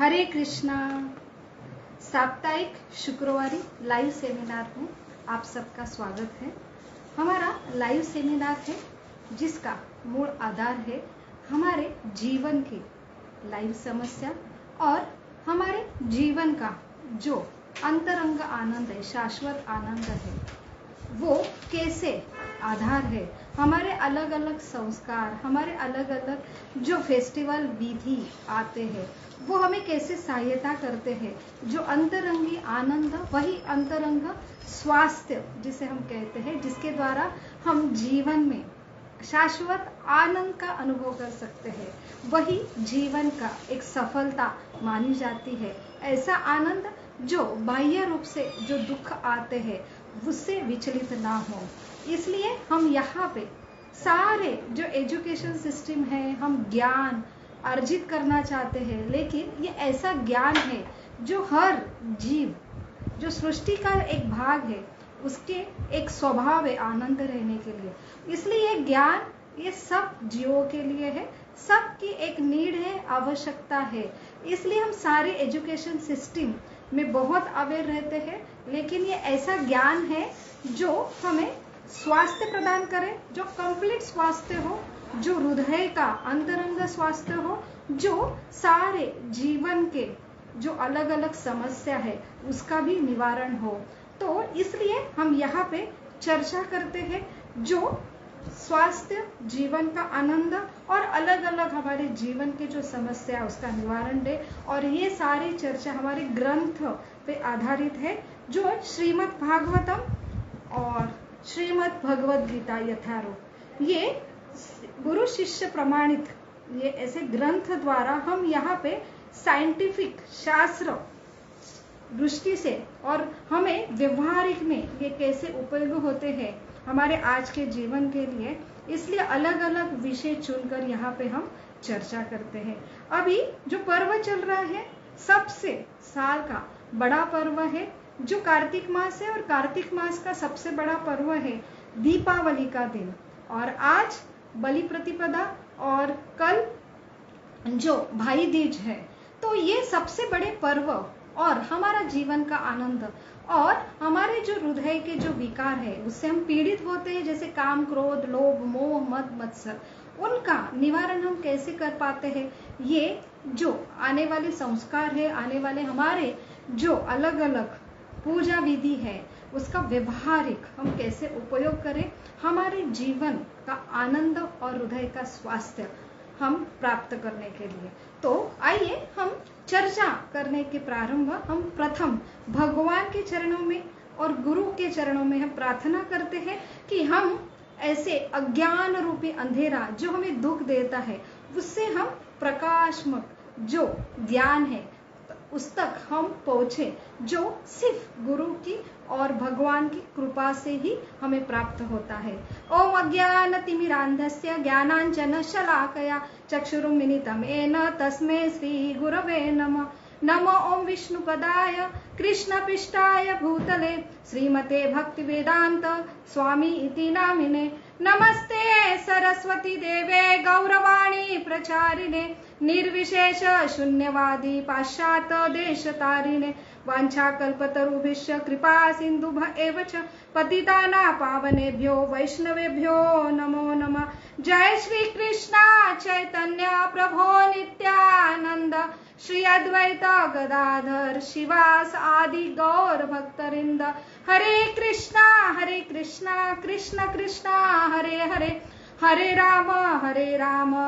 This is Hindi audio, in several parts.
हरे कृष्णा। साप्ताहिक शुक्रवारी लाइव सेमिनार में आप सबका स्वागत है। हमारा लाइव सेमिनार है जिसका मूल आधार है हमारे जीवन की लाइव समस्या और हमारे जीवन का जो अंतरंग आनंद है, शाश्वत आनंद है, वो कैसे आधार है। हमारे अलग अलग संस्कार, हमारे अलग अलग जो फेस्टिवल विधि आते हैं वो हमें कैसे सहायता करते हैं। जो अंतरंगी आनंद, वही अंतरंग स्वास्थ्य जिसे हम कहते हैं, जिसके द्वारा हम जीवन में शाश्वत आनंद का अनुभव कर सकते हैं, वही जीवन का एक सफलता मानी जाती है। ऐसा आनंद जो बाह्य रूप से जो दुख आते हैं उससे विचलित ना हो। इसलिए हम यहाँ पे सारे जो एजुकेशन सिस्टम है, हम ज्ञान अर्जित करना चाहते हैं, लेकिन ये ऐसा ज्ञान है जो हर जीव, जो सृष्टि का एक भाग है, उसके एक स्वभाव है आनंद रहने के लिए। इसलिए ये ज्ञान ये सब जीवों के लिए है, सबकी एक नीड है, आवश्यकता है। इसलिए हम सारे एजुकेशन सिस्टम में बहुत अवेयर रहते हैं, लेकिन ये ऐसा ज्ञान है जो हमें स्वास्थ्य प्रदान करे, जो कंप्लीट स्वास्थ्य हो, जो हृदय का अंतरंग स्वास्थ्य हो, जो सारे जीवन के जो अलग अलग समस्या है उसका भी निवारण हो। तो इसलिए हम यहाँ पे चर्चा करते हैं जो स्वास्थ्य, जीवन का आनंद और अलग अलग हमारे जीवन के जो समस्या उसका निवारण दे। और ये सारी चर्चा हमारे ग्रंथ पे आधारित है जो श्रीमद् भागवतम और श्रीमद् भगवद गीता यथारूप, ये गुरु शिष्य प्रमाणित ये ऐसे ग्रंथ द्वारा हम यहाँ पे साइंटिफिक शास्त्र दृष्टि से और हमें व्यवहारिक में ये कैसे उपयोग होते हैं हमारे आज के जीवन के लिए, इसलिए अलग अलग विषय चुनकर यहाँ पे हम चर्चा करते हैं। अभी जो पर्व चल रहा है सबसे साल का बड़ा पर्व है जो कार्तिक मास है, और कार्तिक मास का सबसे बड़ा पर्व है दीपावली का दिन। और आज बलि प्रतिपदा और कल जो भाई दूज है। तो ये सबसे बड़े पर्व और हमारा जीवन का आनंद और हमारे जो हृदय के जो विकार है उससे हम पीड़ित होते हैं, जैसे काम, क्रोध, लोभ, मोह, मद, मत्सर, उनका निवारण हम कैसे कर पाते हैं। ये जो आने वाले संस्कार है, आने वाले हमारे जो अलग अलग पूजा विधि है उसका व्यवहारिक हम कैसे उपयोग करें हमारे जीवन का आनंद और हृदय का स्वास्थ्य हम प्राप्त करने के लिए। तो आइए हम चर्चा करने के प्रारंभ हम प्रथम भगवान के चरणों में और गुरु के चरणों में हम प्रार्थना करते हैं कि हम ऐसे अज्ञान रूपी अंधेरा जो हमें दुख देता है उससे हम प्रकाशमक जो ज्ञान है उस तक हम पहुंचे, जो सिर्फ गुरु की और भगवान की कृपा से ही हमें प्राप्त होता है। ओम अज्ञानतिमिरान्धस्य ज्ञानाञ्जनशलाकया चक्षुरुन्मिलितं येन तस्मै श्री गुरवे नमः। नमो ओम विष्णुपदाय कृष्णपिष्टाय भूतले श्रीमते भक्तिवेदांत स्वामी इति नामिने। नमस्ते सरस्वती देवे गौरवाणी प्रचारिणे निर्विशेष शून्यवादी पाश्चात देशतारिणे। वाञ्छाकल्पतरुभ्यश्च कृपा सिन्धुभ्य एव च पतितानां पावनेभ्यो वैष्णवेभ्यो नमो नमः। जय श्री कृष्ण चैतन्य प्रभो नित्यानंद श्री अद्वैत गदाधर शिवास आदि गौर भक्तवृंद। हरे कृष्णा कृष्ण कृष्णा हरे हरे, हरे राम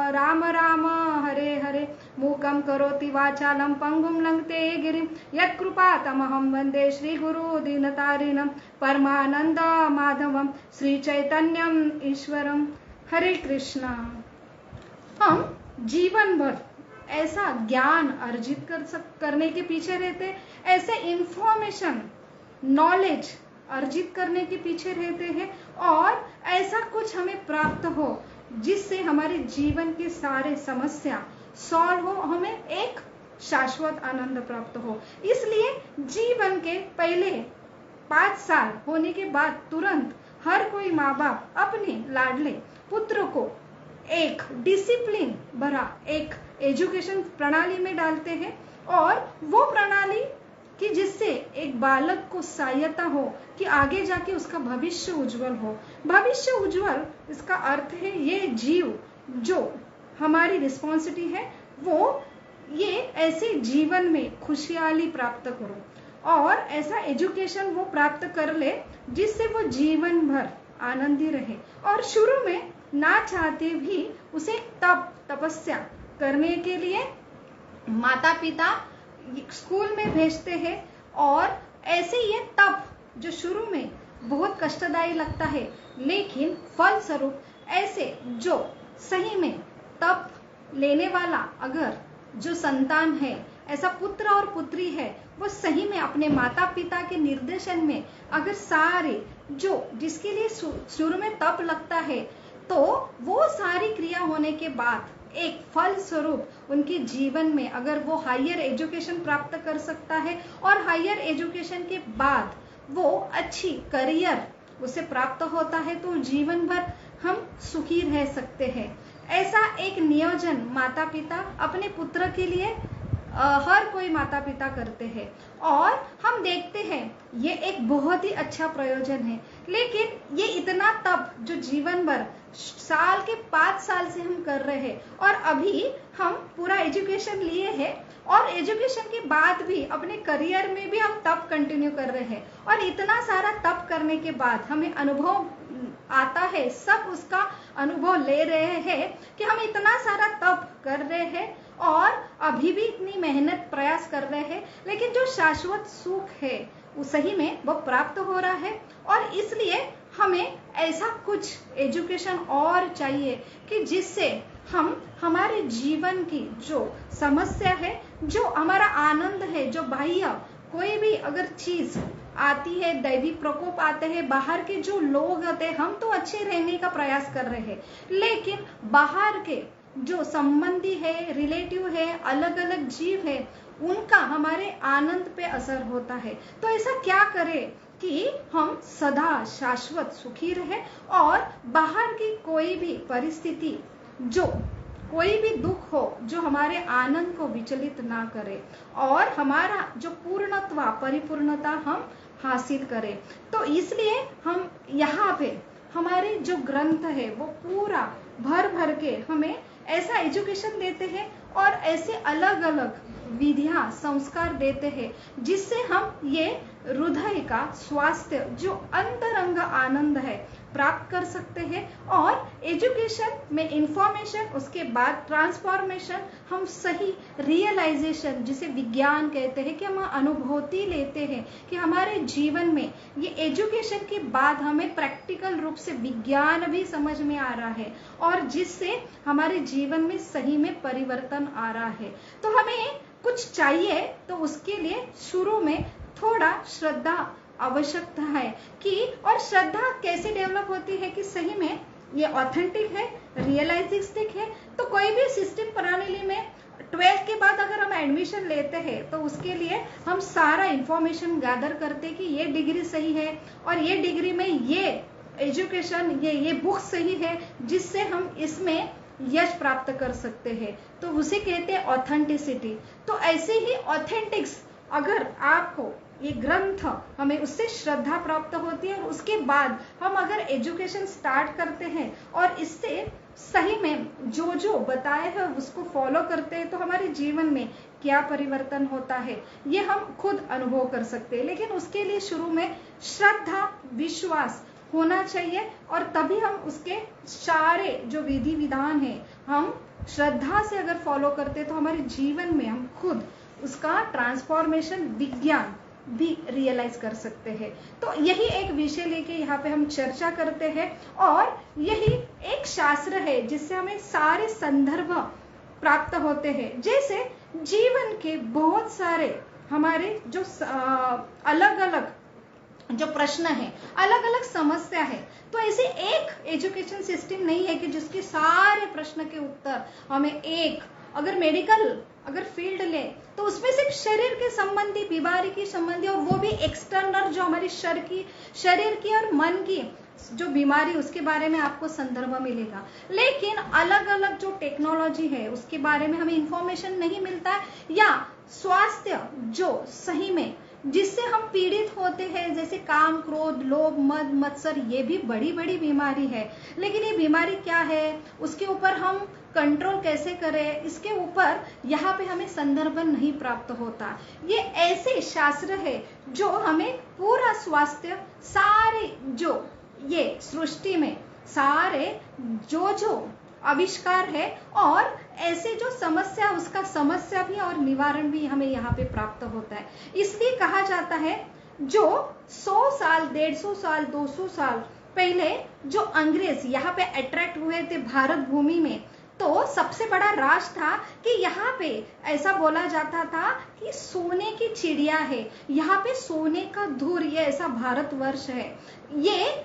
राम राम हरे हरे। मूकं करोति वाचालं पंगुं लंघते गिरिं यत्कृपातमहं वन्दे श्रीगुरु दीनतारिणं परमानंद माधवं श्री चैतन्यम ईश्वरम। हरे कृष्णा। हम जीवन भर ऐसा ज्ञान अर्जित करने के पीछे रहते, ऐसे इंफॉर्मेशन नॉलेज अर्जित करने के पीछे रहते हैं और ऐसा कुछ हमें प्राप्त हो जिससे हमारे जीवन की सारे समस्या सॉल्व हो, हमें एक शाश्वत आनंद प्राप्त हो। इसलिए जीवन के पहले 5 साल होने के बाद तुरंत हर कोई माँ बाप अपने लाडले पुत्र को एक डिसिप्लिन भरा एक एजुकेशन प्रणाली में डालते हैं और वो प्रणाली कि जिससे एक बालक को सहायता हो कि आगे जाके उसका भविष्य उज्जवल हो। भविष्य उज्जवल, इसका अर्थ है ये जीव जो हमारी रिस्पॉन्सिबिलिटी है वो ये ऐसे जीवन में खुशहाली प्राप्त करो और ऐसा एजुकेशन वो प्राप्त कर ले जिससे वो जीवन भर आनंदी रहे। और शुरू में ना चाहते भी उसे तपस्या करने के लिए माता पिता स्कूल में भेजते हैं और ऐसे ये तप जो शुरू में बहुत कष्टदायी लगता है, लेकिन फल स्वरूप ऐसे जो सही में तप लेने वाला अगर जो संतान है, ऐसा पुत्र और पुत्री है, वो सही में अपने माता पिता के निर्देशन में अगर सारे जो जिसके लिए शुरू में तप लगता है, तो वो सारी क्रिया होने के बाद एक फल स्वरूप उनके जीवन में अगर वो हायर एजुकेशन प्राप्त कर सकता है और हायर एजुकेशन के बाद वो अच्छी करियर उसे प्राप्त होता है, तो जीवन भर हम सुखी रह सकते हैं। ऐसा एक नियोजन माता पिता अपने पुत्र के लिए हर कोई माता पिता करते हैं और हम देखते हैं ये एक बहुत ही अच्छा प्रयोजन है। लेकिन ये इतना तप जो जीवन भर साल के 5 साल से हम कर रहे हैं और अभी हम पूरा एजुकेशन लिए हैं और एजुकेशन के बाद भी अपने करियर में भी हम तप कंटिन्यू कर रहे हैं और इतना सारा तप करने के बाद हमें अनुभव आता है, सब उसका अनुभव ले रहे हैं कि हम इतना सारा तप कर रहे हैं और अभी भी इतनी मेहनत प्रयास कर रहे हैं, लेकिन जो शाश्वत सुख है वो सही में वो प्राप्त हो रहा है। और इसलिए हमें ऐसा कुछ एजुकेशन और चाहिए कि जिससे हम हमारे जीवन की जो समस्या है, जो हमारा आनंद है, जो बाह्य कोई भी अगर चीज आती है, दैवी प्रकोप आते हैं, बाहर के जो लोग आते हैं, हम तो अच्छे रहने का प्रयास कर रहे हैं, लेकिन बाहर के जो संबंधी है, रिलेटिव है, अलग अलग जीव है, उनका हमारे आनंद पे असर होता है। तो ऐसा क्या करें कि हम सदा शाश्वत सुखी रहे और बाहर की कोई भी परिस्थिति, जो कोई भी दुख हो, जो हमारे आनंद को विचलित ना करे और हमारा जो पूर्णत्व परिपूर्णता हम हासिल करें। तो इसलिए हम यहाँ पे हमारे जो ग्रंथ है वो पूरा भर भर के हमें ऐसा एजुकेशन देते हैं और ऐसे अलग अलग विधियां संस्कार देते हैं जिससे हम ये हृदय का स्वास्थ्य जो अंतरंग आनंद है प्राप्त कर सकते हैं। और एजुकेशन में इंफॉर्मेशन, उसके बाद ट्रांसफॉर्मेशन, हम सही रियलाइजेशन जिसे विज्ञान कहते हैं कि हम अनुभूति लेते हैं कि हमारे जीवन में ये एजुकेशन के बाद हमें प्रैक्टिकल रूप से विज्ञान भी समझ में आ रहा है और जिससे हमारे जीवन में सही में परिवर्तन आ रहा है। तो हमें कुछ चाहिए, तो उसके लिए शुरू में थोड़ा श्रद्धा आवश्यकता है कि, और श्रद्धा कैसे डेवलप होती है कि सही में ये ऑथेंटिक है, रियलिस्टिक है। तो कोई भी सिस्टम प्रणाली में 12th के बाद अगर हम एडमिशन लेते हैं तो उसके लिए हम सारा इंफॉर्मेशन गैदर करते हैं कि ये डिग्री सही है और ये डिग्री में ये एजुकेशन, ये बुक सही है जिससे हम इसमें यश प्राप्त कर सकते हैं। तो उसे कहते हैं ऑथेंटिसिटी। तो ऐसे ही ऑथेंटिक्स अगर आपको ये ग्रंथ, हमें उससे श्रद्धा प्राप्त होती है और उसके बाद हम अगर एजुकेशन स्टार्ट करते हैं और इससे सही में जो जो बताए हैं उसको फॉलो करते हैं तो हमारे जीवन में क्या परिवर्तन होता है ये हम खुद अनुभव कर सकते हैं। लेकिन उसके लिए शुरू में श्रद्धा, विश्वास होना चाहिए और तभी हम उसके सारे जो विधि विधान है हम श्रद्धा से अगर फॉलो करते हैं तो हमारे जीवन में हम खुद उसका ट्रांसफॉर्मेशन विज्ञान भी रियलाइज कर सकते हैं। तो यही एक विषय लेके यहाँ पे हम चर्चा करते हैं और यही एक शास्त्र है जिससे हमें सारे संदर्भ प्राप्त होते हैं। जैसे जीवन के बहुत सारे हमारे जो अलग अलग जो प्रश्न है, अलग अलग समस्या है, तो ऐसे एक एजुकेशन सिस्टम नहीं है कि जिसके सारे प्रश्न के उत्तर हमें एक, अगर मेडिकल अगर फील्ड ले तो उसमें सिर्फ शरीर के संबंधी, बीमारी की संबंधी और वो भी एक्सटर्नल जो हमारी शरीर की और मन की जो बीमारी उसके बारे में आपको संदर्भ मिलेगा। लेकिन अलग अलग जो टेक्नोलॉजी है उसके बारे में हमें इंफॉर्मेशन नहीं मिलता है या स्वास्थ्य जो सही में जिससे हम पीड़ित होते हैं, जैसे काम, क्रोध, लोभ, मद, मत्सर, ये भी बड़ी बड़ी बीमारी है। लेकिन ये बीमारी क्या है, उसके ऊपर हम कंट्रोल कैसे करें, इसके ऊपर यहाँ पे हमें संदर्भ नहीं प्राप्त होता। ये ऐसे शास्त्र है जो हमें पूरा स्वास्थ्य, सारे जो ये सृष्टि में सारे जो आविष्कार है और ऐसे जो समस्या, उसका समस्या भी और निवारण भी हमें यहाँ पे प्राप्त होता है। इसलिए कहा जाता है जो 100 साल, 150 साल, 200 साल पहले जो अंग्रेज यहाँ पे अट्रैक्ट हुए थे भारत भूमि में, तो सबसे बड़ा राज था कि यहाँ पे ऐसा बोला जाता था कि सोने की चिड़िया है, यहाँ पे सोने का धूर, ये ऐसा भारतवर्ष है। ये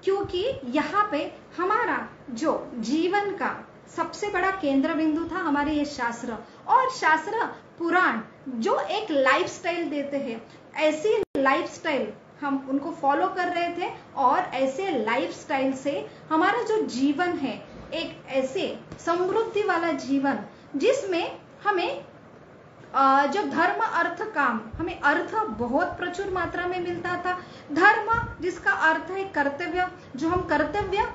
क्योंकि यहाँ पे हमारा जो जीवन का सबसे बड़ा केंद्र बिंदु था हमारे ये शास्त्र, और शास्त्र पुराण जो एक लाइफस्टाइल देते हैं, ऐसी लाइफस्टाइल हम उनको फॉलो कर रहे थे। और ऐसे लाइफस्टाइल से हमारा जो जीवन है एक ऐसे समृद्धि वाला जीवन, जिसमें हमें जो धर्म, अर्थ, काम, हमें अर्थ बहुत प्रचुर मात्रा में मिलता था। धर्म जिसका अर्थ है कर्तव्य, जो हम कर्तव्य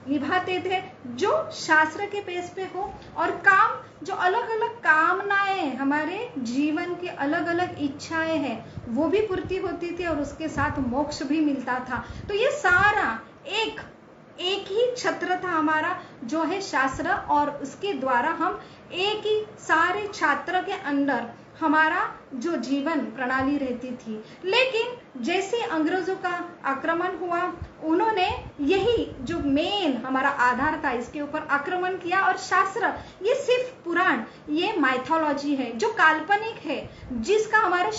निभाते थे जो शास्त्र के बेस पे हो, और काम जो अलग अलग कामनाएं, हमारे जीवन की अलग अलग इच्छाएं हैं, वो भी पूर्ति होती थी और उसके साथ मोक्ष भी मिलता था। तो ये सारा एक ही छत्र था हमारा जो है शास्त्र, और उसके द्वारा हम एक ही सारे छात्र के अंदर हमारा जो जीवन प्रणाली रहती थी। लेकिन जैसे अंग्रेजों का आक्रमण हुआ, उन्होंने यही जो मेन हमारा आधार था इसके ऊपर आक्रमण किया, और शास्त्र ये सिर्फ पुराण, ये माइथोलॉजी है जो काल्पनिक है, जिसका हमारा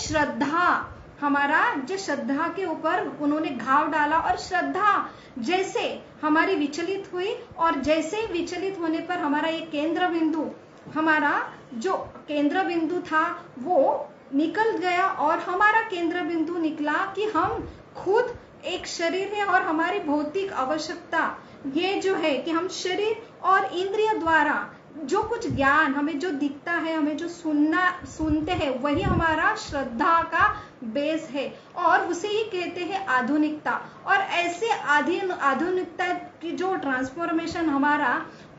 श्रद्धा के ऊपर उन्होंने घाव डाला, और श्रद्धा जैसे हमारी विचलित हुई, और जैसे विचलित होने पर हमारा ये केंद्र बिंदु, हमारा जो केंद्र बिंदु था वो निकल गया, और हमारा केंद्र बिंदु निकला कि हम खुद एक शरीर है, और हमारी भौतिक आवश्यकता ये जो है कि हम शरीर और इंद्रिय द्वारा जो कुछ ज्ञान हमें जो दिखता है, हमें जो सुनते हैं, वही हमारा श्रद्धा का बेस है, और उसे ही कहते हैं आधुनिकता। और ऐसे आधुनिकता की जो ट्रांसफॉर्मेशन हमारा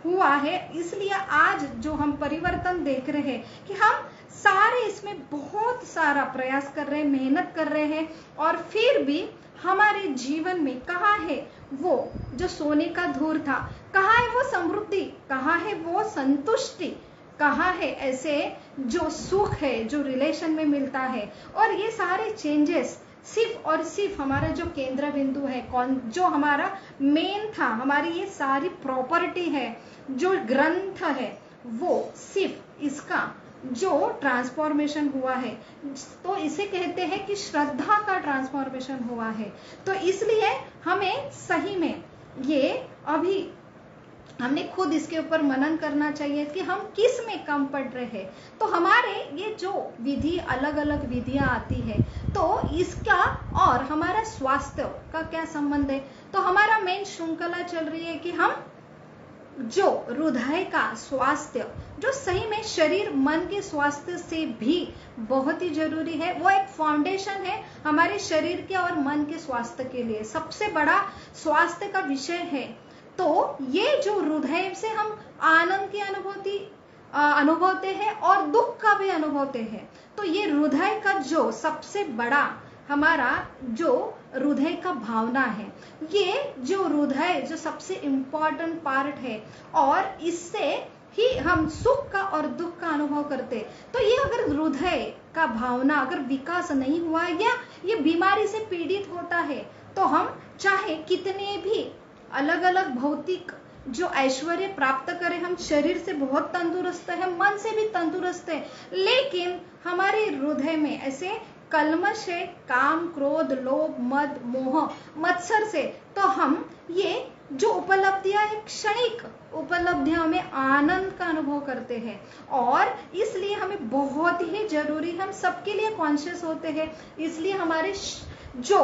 हुआ है, इसलिए आज जो हम परिवर्तन देख रहे हैं कि हम सारे इसमें बहुत सारा प्रयास कर रहे हैं, मेहनत कर रहे हैं, और फिर भी हमारे जीवन में कहाँ है वो जो सोने का धूर था, कहाँ है वो समृद्धि, कहाँ है वो संतुष्टि, कहाँ है ऐसे जो सुख है जो रिलेशन में मिलता है। और ये सारे चेंजेस सिर्फ और सिर्फ हमारा जो केंद्र बिंदु है, जो हमारा मेन था, हमारी ये सारी प्रॉपर्टी है, जो ग्रंथ है, वो सिर्फ इसका जो ट्रांसफॉर्मेशन हुआ है, तो इसे कहते हैं कि श्रद्धा का ट्रांसफॉर्मेशन हुआ है। तो इसलिए हमें सही में ये अभी हमने खुद इसके ऊपर मनन करना चाहिए कि हम किस में कम पड़ रहे हैं। तो हमारे ये जो विधि, अलग अलग विधियां आती है, तो इसका और हमारा स्वास्थ्य का क्या संबंध है। तो हमारा मेन श्रृंखला चल रही है कि हम जो हृदय का स्वास्थ्य, जो सही में शरीर मन के स्वास्थ्य से भी बहुत ही जरूरी है, वो एक फाउंडेशन है हमारे शरीर के और मन के स्वास्थ्य के लिए, सबसे बड़ा स्वास्थ्य का विषय है। तो ये जो हृदय से हम आनंद की अनुभवते हैं और दुख का भी अनुभवते हैं, तो ये हृदय का जो सबसे बड़ा हमारा जो हृदय का भावना है, ये जो हृदय जो सबसे इम्पोर्टेंट पार्ट है, और इससे ही हम सुख का और दुख का अनुभव करते। तो ये अगर हृदय का भावना अगर विकास नहीं हुआ, या ये बीमारी से पीड़ित होता है, तो हम चाहे कितने भी अलग अलग भौतिक जो ऐश्वर्य प्राप्त करें, हम शरीर से बहुत तंदुरुस्त है, मन से भी तंदुरुस्त है, लेकिन हमारे हृदय में ऐसे कल्मश है, काम, क्रोध, लोभ, मद, मोह, मत्सर से, तो हम ये जो उपलब्धियां है, क्षणिक उपलब्धियों में आनंद का अनुभव करते हैं। और इसलिए हमें बहुत ही जरूरी, हम सबके लिए कॉन्शियस होते हैं, इसलिए हमारे जो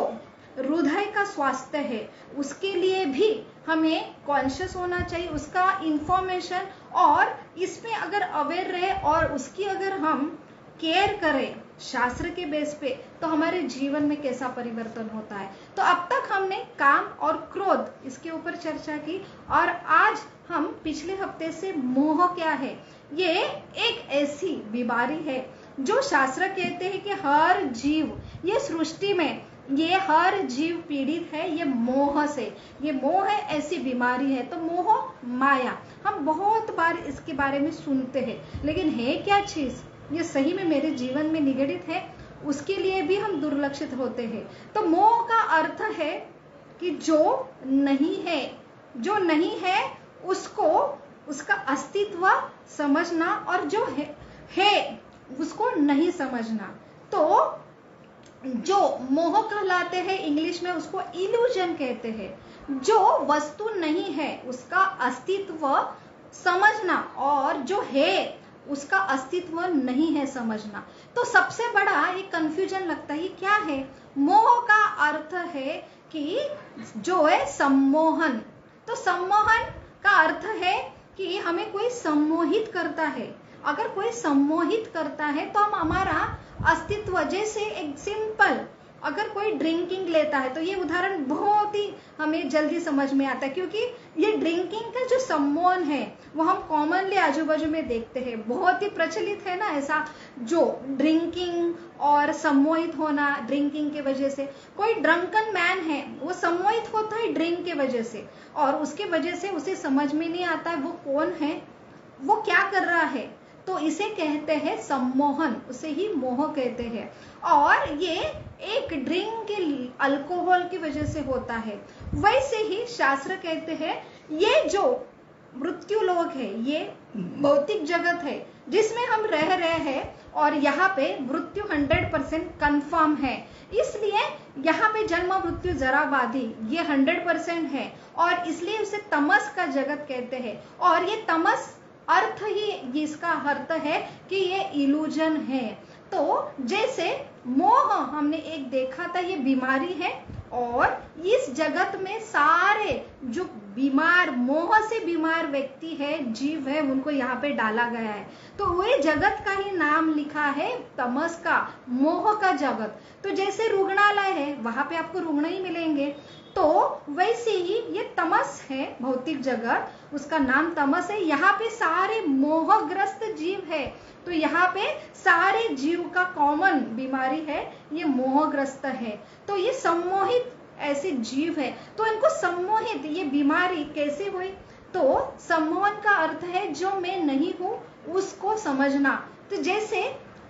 हृदय का स्वास्थ्य है उसके लिए भी हमें कॉन्शियस होना चाहिए, उसका इंफॉर्मेशन, और इसमें अगर अवेयर रहे और उसकी अगर हम केयर करें शास्त्र के बेस पे, तो हमारे जीवन में कैसा परिवर्तन होता है। तो अब तक हमने काम और क्रोध इसके ऊपर चर्चा की, और आज हम पिछले हफ्ते से मोह क्या है, ये एक ऐसी बीमारी है जो शास्त्र कहते हैं कि हर जीव, ये सृष्टि में ये हर जीव पीड़ित है ये मोह से। ये मोह है, ऐसी बीमारी है। तो मोह माया, हम बहुत बार इसके बारे में सुनते हैं, लेकिन है क्या चीज, ये सही में मेरे जीवन में निगड़ित है, उसके लिए भी हम दुर्लक्षित होते हैं। तो मोह का अर्थ है कि जो नहीं है, जो नहीं है उसको, उसका अस्तित्व समझना, और जो है उसको नहीं समझना। तो जो मोह कहलाते हैं इंग्लिश में उसको इल्यूजन कहते हैं। जो वस्तु नहीं है उसका अस्तित्व समझना, और जो है उसका अस्तित्व नहीं है समझना। तो सबसे बड़ा एक कंफ्यूजन लगता है, क्या है? मोह का अर्थ है कि जो है सम्मोहन। तो सम्मोहन का अर्थ है कि हमें कोई सम्मोहित करता है। अगर कोई सम्मोहित करता है तो हम हमारा अस्तित्व, जैसे एक सिंपल, अगर कोई ड्रिंकिंग लेता है, तो ये उदाहरण बहुत ही हमें जल्दी समझ में आता है, क्योंकि ये ड्रिंकिंग का जो सम्मोहन है वो हम कॉमनली आजू बाजू में देखते हैं, बहुत ही प्रचलित है ना ऐसा, जो ड्रिंकिंग और सम्मोहित होना। ड्रिंकिंग के वजह से कोई ड्रंकन मैन है, वो सम्मोहित होता है ड्रिंक के वजह से, और उसके वजह से उसे समझ में नहीं आता है वो कौन है, वो क्या कर रहा है। तो इसे कहते हैं सम्मोहन, उसे ही मोह कहते हैं। और ये एक ड्रिंक के अल्कोहल की वजह से होता है। वैसे ही शास्त्र कहते हैं ये जो मृत्यु लोक है, ये भौतिक जगत है जिसमें हम रह रहे हैं, और यहाँ पे मृत्यु 100% कंफर्म है। इसलिए यहाँ पे जन्म मृत्यु जरा बाधी ये 100% है, और इसलिए उसे तमस का जगत कहते हैं। और ये तमस अर्थ ही इसका अर्थ है कि ये इल्यूजन है। तो जैसे मोह हमने एक देखा था, ये बीमारी है, और इस जगत में सारे जो बीमार, मोह से बीमार व्यक्ति है, जीव है, उनको यहाँ पे डाला गया है। तो वे जगत का ही नाम लिखा है तमस का, मोह का जगत। तो जैसे रुग्णालय है, वहां पे आपको रुग्ण ही मिलेंगे, तो वैसे ही ये तमस है भौतिक जगत, उसका नाम तमस है। यहाँ पे सारे मोहग्रस्त जीव है, तो यहाँ पे सारे जीव का कॉमन बीमारी है, ये मोहग्रस्त है। तो ये सम्मोहित ऐसे जीव है, तो इनको सम्मोहित ये बीमारी कैसे हुई? तो सम्मोहन का अर्थ है जो मैं नहीं हूं उसको समझना। तो जैसे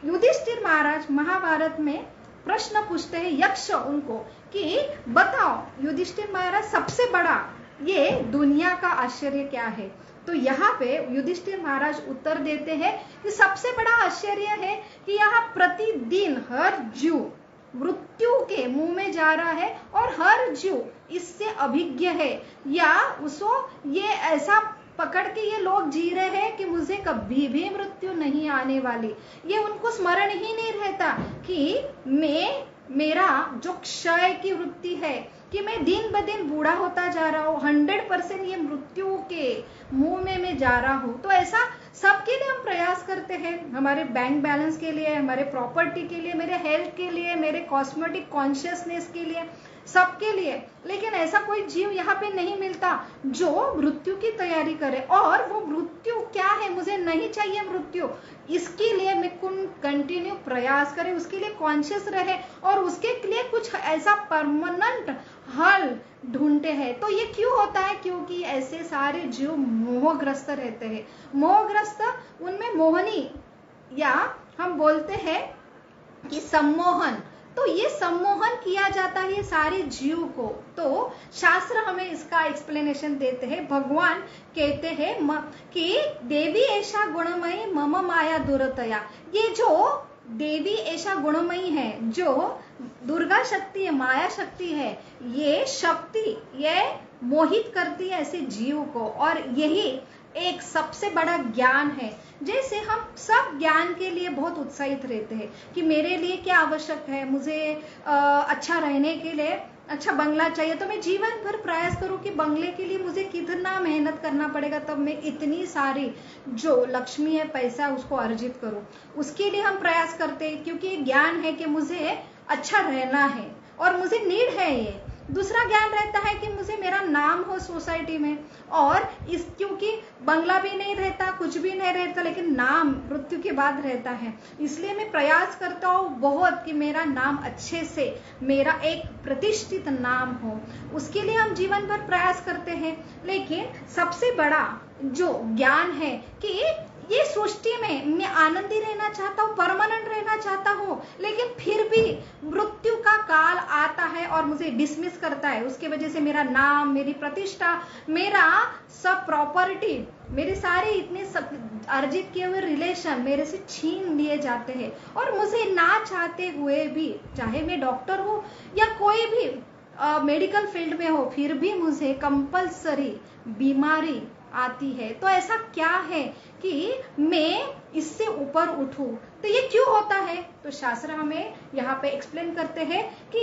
युधिष्ठिर महाराज महाभारत में प्रश्न पूछते हैं यक्ष उनको कि बताओ युधिष्ठिर महाराज सबसे बड़ा ये दुनिया का आश्चर्य क्या है? तो यहाँ पे युधिष्ठिर महाराज उत्तर देते हैं कि सबसे बड़ा आश्चर्य है कि यहाँ प्रतिदिन हर जीव मृत्यु के मुंह में जा रहा है, और हर जीव इससे अभिज्ञ है, या उसको ये ऐसा पकड़ के ये लोग जी रहे हैं कि मुझे कभी भी मृत्यु नहीं आने वाली। ये उनको स्मरण ही नहीं रहता कि मेरा जो क्षय की वृत्ति है, कि मैं दिन ब दिन बूढ़ा होता जा रहा हूँ, 100% ये मृत्यु के मुंह में मैं जा रहा हूँ। तो ऐसा सबके लिए हम प्रयास करते हैं, हमारे बैंक बैलेंस के लिए, हमारे प्रॉपर्टी के लिए, मेरे हेल्थ के लिए, मेरे कॉस्मेटिक कॉन्शियसनेस के लिए, सबके लिए। लेकिन ऐसा कोई जीव यहाँ पे नहीं मिलता जो मृत्यु की तैयारी करे। और वो मृत्यु क्या है, मुझे नहीं चाहिए मृत्यु, इसके लिए मैं कंटिन्यू प्रयास करे, उसके लिए कॉन्शियस रहे, और उसके लिए कुछ ऐसा परमानेंट हल ढूंढते हैं। तो ये क्यों होता है? क्योंकि ऐसे सारे जीव मोहग्रस्त रहते हैं। मोहग्रस्त, उनमें मोहनी, या हम बोलते हैं कि सम्मोहन। तो ये सम्मोहन किया जाता है ये सारे जीव को। तो शास्त्र हमें इसका एक्सप्लेनेशन देते हैं। भगवान कहते हैं कि देवी ऐसा गुणमयी मम माया दुरतया। ये जो देवी ऐसा गुणमयी है, जो दुर्गा शक्ति है, माया शक्ति है, ये शक्ति ये मोहित करती है ऐसे जीव को। और यही एक सबसे बड़ा ज्ञान है। जैसे हम सब ज्ञान के लिए बहुत उत्साहित रहते हैं कि मेरे लिए क्या आवश्यक है, मुझे अच्छा रहने के लिए अच्छा बंगला चाहिए तो मैं जीवन भर प्रयास करूं कि बंगले के लिए मुझे कितना मेहनत करना पड़ेगा, तब मैं इतनी सारी जो लक्ष्मी है, पैसा, उसको अर्जित करूं। उसके लिए हम प्रयास करते हैं, क्योंकि ये ज्ञान है कि मुझे अच्छा रहना है और मुझे नीड है ये। दूसरा ज्ञान रहता है कि मुझे मेरा नाम हो सोसाइटी में, और इस क्योंकि बंगला भी नहीं रहता, कुछ भी नहीं रहता, लेकिन नाम मृत्यु के बाद रहता है, इसलिए मैं प्रयास करता हूँ बहुत कि मेरा नाम अच्छे से, मेरा एक प्रतिष्ठित नाम हो। उसके लिए हम जीवन भर प्रयास करते हैं। लेकिन सबसे बड़ा जो ज्ञान है कि ये सृष्टि में मैं आनंदी रहना चाहता हूँ, परमानेंट रहना चाहता हूँ, लेकिन फिर भी मृत्यु का काल आता है और मुझे डिसमिस करता है। उसके वजह से मेरा नाम, मेरी प्रतिष्ठा, मेरा सब प्रॉपर्टी, मेरे सारे इतने सब अर्जित किए हुए रिलेशन मेरे से छीन लिए जाते हैं। और मुझे ना चाहते हुए भी, चाहे मैं डॉक्टर हूँ या कोई भी मेडिकल फील्ड में हो, फिर भी मुझे कंपल्सरी बीमारी आती है। तो ऐसा क्या है कि मैं इससे ऊपर उठूं? तो ये क्यों होता है? तो शास्त्र हमें यहाँ पे एक्सप्लेन करते हैं कि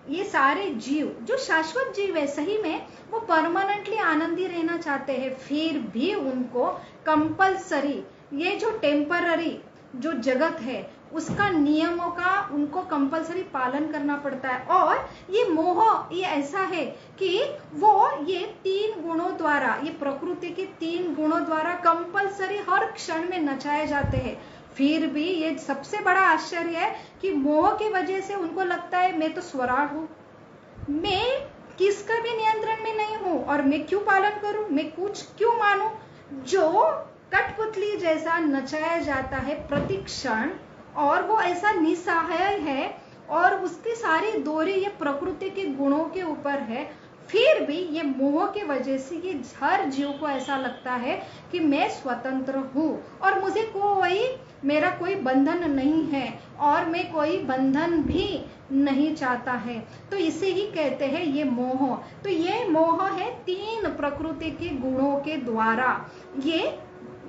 ये सारे जीव जो शाश्वत जीव है, सही में वो परमानेंटली आनंदी रहना चाहते हैं, फिर भी उनको कंपल्सरी ये जो टेम्पररी जो जगत है उसका नियमों का उनको कंपल्सरी पालन करना पड़ता है। और ये मोह ये ऐसा है कि वो ये 3 गुणों द्वारा, ये प्रकृति के 3 गुणों द्वारा कंपल्सरी हर क्षण में नचाए जाते हैं। फिर भी ये सबसे बड़ा आश्चर्य है कि मोह की वजह से उनको लगता है मैं तो स्वराट हूं, मैं किसका भी नियंत्रण में नहीं हूं, और मैं क्यों पालन करूं, मैं कुछ क्यों मानूं। जो कठपुतली जैसा नचाया जाता है प्रति क्षण, और वो ऐसा निसहाय है, और उसकी सारी डोरी ये प्रकृति के गुणों के ऊपर है। फिर भी ये मोह की वजह से ये हर जीव को ऐसा लगता है कि मैं स्वतंत्र हूँ और मुझे मेरा कोई बंधन नहीं है, और मैं कोई बंधन भी नहीं चाहता है। तो इसे ही कहते हैं ये मोह। तो ये मोह है 3 प्रकृति के गुणों के द्वारा। ये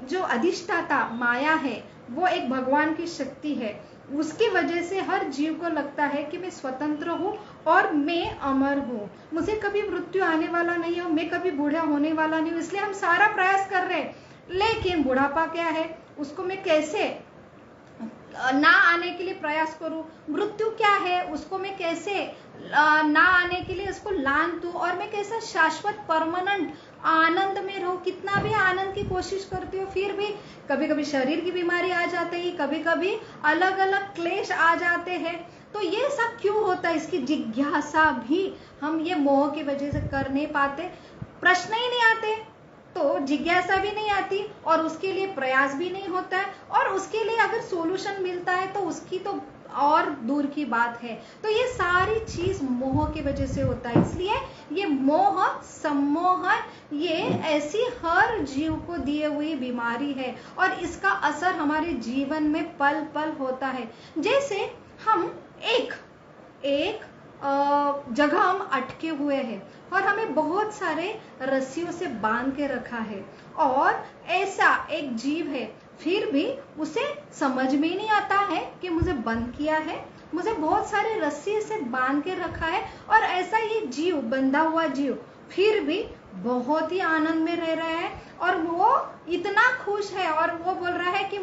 जो अधिष्ठाता माया है वो एक भगवान की शक्ति है, उसकी वजह से हर जीव को लगता है कि मैं स्वतंत्र हूँ और मैं अमर हूँ, मुझे कभी मृत्यु आने वाला नहीं है, मैं कभी बूढ़ा होने वाला नहीं हूँ। इसलिए हम सारा प्रयास कर रहे हैं, लेकिन बुढ़ापा क्या है, उसको मैं कैसे ना आने के लिए प्रयास करूं। मृत्यु क्या है, उसको मैं कैसे ना आने के लिए उसको लान दूं, और मैं कैसे शाश्वत परमानेंट आनंद में रहूं। कितना भी आनंद की कोशिश करती हूँ, फिर भी कभी कभी शरीर की बीमारी आ जाती है, कभी कभी अलग अलग क्लेश आ जाते हैं। तो ये सब क्यों होता है, इसकी जिज्ञासा भी हम ये मोह की वजह से कर नहीं पाते। प्रश्न ही नहीं आते तो जिज्ञासा भी नहीं आती, और उसके लिए प्रयास भी नहीं होता है, और उसके लिए अगर सॉल्यूशन मिलता है तो उसकी तो और दूर की बात है। तो ये सारी चीज मोह की वजह से होता है। इसलिए ये मोह सम्मोहन ये ऐसी हर जीव को दिए हुई बीमारी है, और इसका असर हमारे जीवन में पल पल होता है। जैसे हम एक जगह हम अटके हुए हैं और हमें बहुत सारे रस्सियों से बांध के रखा है, और ऐसा एक जीव है, फिर भी उसे समझ में नहीं आता है कि मुझे बंद किया है, मुझे बहुत सारे रस्सी से बांध के रखा है। और ऐसा ये जीव, बंधा हुआ जीव, फिर भी बहुत ही आनंद में रह रहा है, और वो इतना खुश है, और वो बोल रहा है कि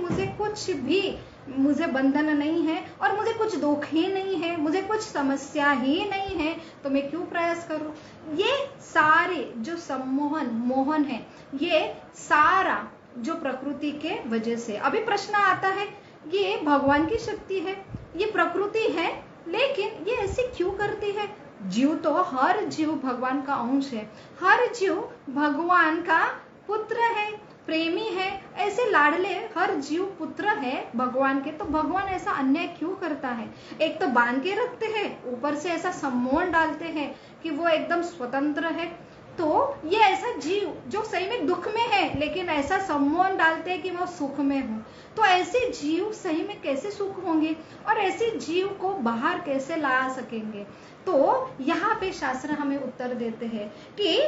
मुझे बंधन नहीं है, और मुझे कुछ दुख ही नहीं है, मुझे कुछ समस्या ही नहीं है, तो मैं क्यों प्रयास करूं। ये सारे जो सम्मोहन मोहन है, ये सारा जो प्रकृति के वजह से। अभी प्रश्न आता है, ये भगवान की शक्ति है, ये प्रकृति है, लेकिन ये ऐसी क्यों करती है। जीव तो हर जीव भगवान का अंश है, हर जीव भगवान का पुत्र है, प्रेमी है, ऐसे लाडले हर जीव पुत्र है भगवान के। तो भगवान ऐसा अन्याय क्यों करता है। एक तो बांध के रखते हैं, ऊपर से ऐसा सम्मोहन डालते हैं कि वो एकदम स्वतंत्र है। तो ये ऐसा जीव जो सही में दुख में है लेकिन ऐसा सम्मोहन डालते हैं कि मैं सुख में हूँ, तो ऐसे जीव सही में कैसे सुख होंगे और ऐसे जीव को बाहर कैसे ला सकेंगे। तो यहाँ पे शास्त्र हमें उत्तर देते हैं कि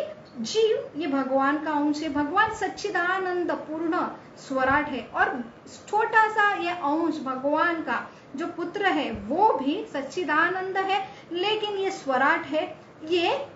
जीव ये भगवान का अंश है, भगवान सच्चिदानंद पूर्ण स्वराट है और छोटा सा ये अंश भगवान का जो पुत्र है वो भी सच्चिदानंद है, लेकिन ये स्वराट है, ये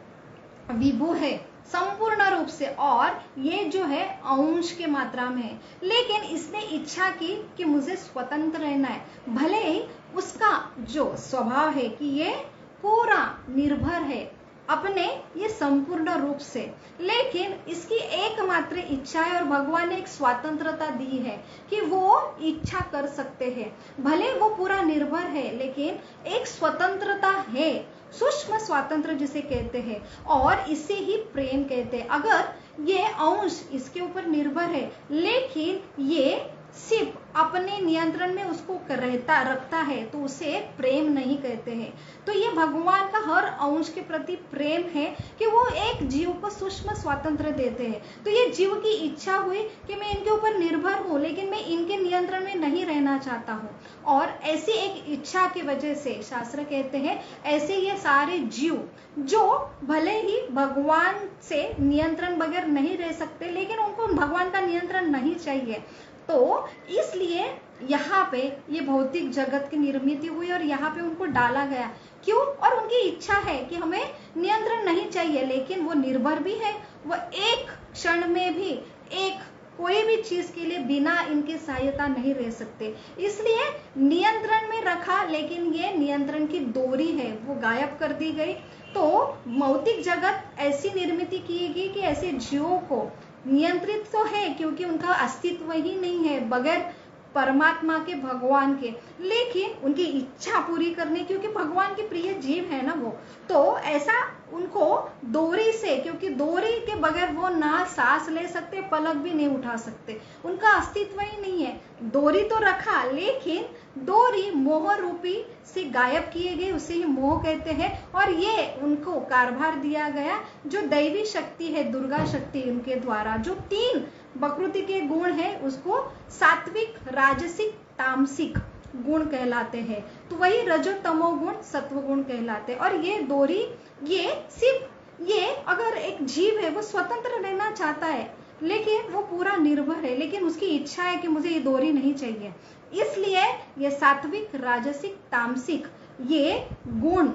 विभु है संपूर्ण रूप से और ये जो है अंश के मात्रा में है, लेकिन इसने इच्छा की कि मुझे स्वतंत्र रहना है। भले ही उसका जो स्वभाव है कि ये पूरा निर्भर है अपने ये संपूर्ण रूप से, लेकिन इसकी एकमात्र इच्छा है और भगवान ने एक स्वतंत्रता दी है कि वो इच्छा कर सकते हैं। भले वो पूरा निर्भर है लेकिन एक स्वतंत्रता है, सूक्ष्म स्वातंत्र जिसे कहते हैं, और इसे ही प्रेम कहते हैं। अगर ये अंश इसके ऊपर निर्भर है लेकिन ये सिर्फ अपने नियंत्रण में उसको रखता है तो उसे प्रेम नहीं कहते हैं। तो ये भगवान का हर अंश के प्रति प्रेम है कि वो एक जीव को सूक्ष्म स्वातंत्र देते हैं। तो ये जीव की इच्छा हुई कि मैं इनके ऊपर निर्भर हूँ लेकिन मैं इनके नियंत्रण में नहीं रहना चाहता हूँ, और ऐसी एक इच्छा की वजह से शास्त्र कहते हैं ऐसे ये सारे जीव जो भले ही भगवान से नियंत्रण बगैर नहीं रह सकते लेकिन उनको भगवान का नियंत्रण नहीं चाहिए, तो इसलिए यहाँ पे ये भौतिक जगत की निर्मित हुई और यहाँ पे उनको डाला गया। क्यों? और उनकी इच्छा है कि हमें नियंत्रण नहीं चाहिए, लेकिन वो निर्भर भी है, वो एक क्षण में भी एक कोई भी चीज के लिए बिना इनकी सहायता नहीं रह सकते, इसलिए नियंत्रण में रखा, लेकिन ये नियंत्रण की डोरी है वो गायब कर दी गई। तो भौतिक जगत ऐसी निर्मित की गई कि ऐसे जीवों को नियंत्रित तो है क्योंकि उनका अस्तित्व ही नहीं है बगैर परमात्मा के, भगवान के, लेकिन उनकी इच्छा पूरी करने, क्योंकि भगवान के प्रिय जीव है ना वो, तो ऐसा उनको डोरी से, क्योंकि डोरी के बगैर वो ना सांस ले सकते, पलक भी नहीं उठा सकते, उनका अस्तित्व ही नहीं है। डोरी तो रखा लेकिन डोरी मोह रूपी से गायब किए गए, उसे ही मोह कहते हैं, और ये उनको कारभार दिया गया जो दैवी शक्ति है, दुर्गा शक्ति, उनके द्वारा जो 3 प्रकृति के गुण है उसको सात्विक, राजसिक, तामसिक गुण कहलाते हैं। तो वही रजो तमो गुण, सत्व गुण कहलाते हैं। और ये डोरी, ये सिर्फ ये अगर एक जीव है वो स्वतंत्र रहना चाहता है लेकिन वो पूरा निर्भर है, लेकिन उसकी इच्छा है कि मुझे ये डोरी नहीं चाहिए, इसलिए ये सात्विक, राजसिक, तामसिक ये गुण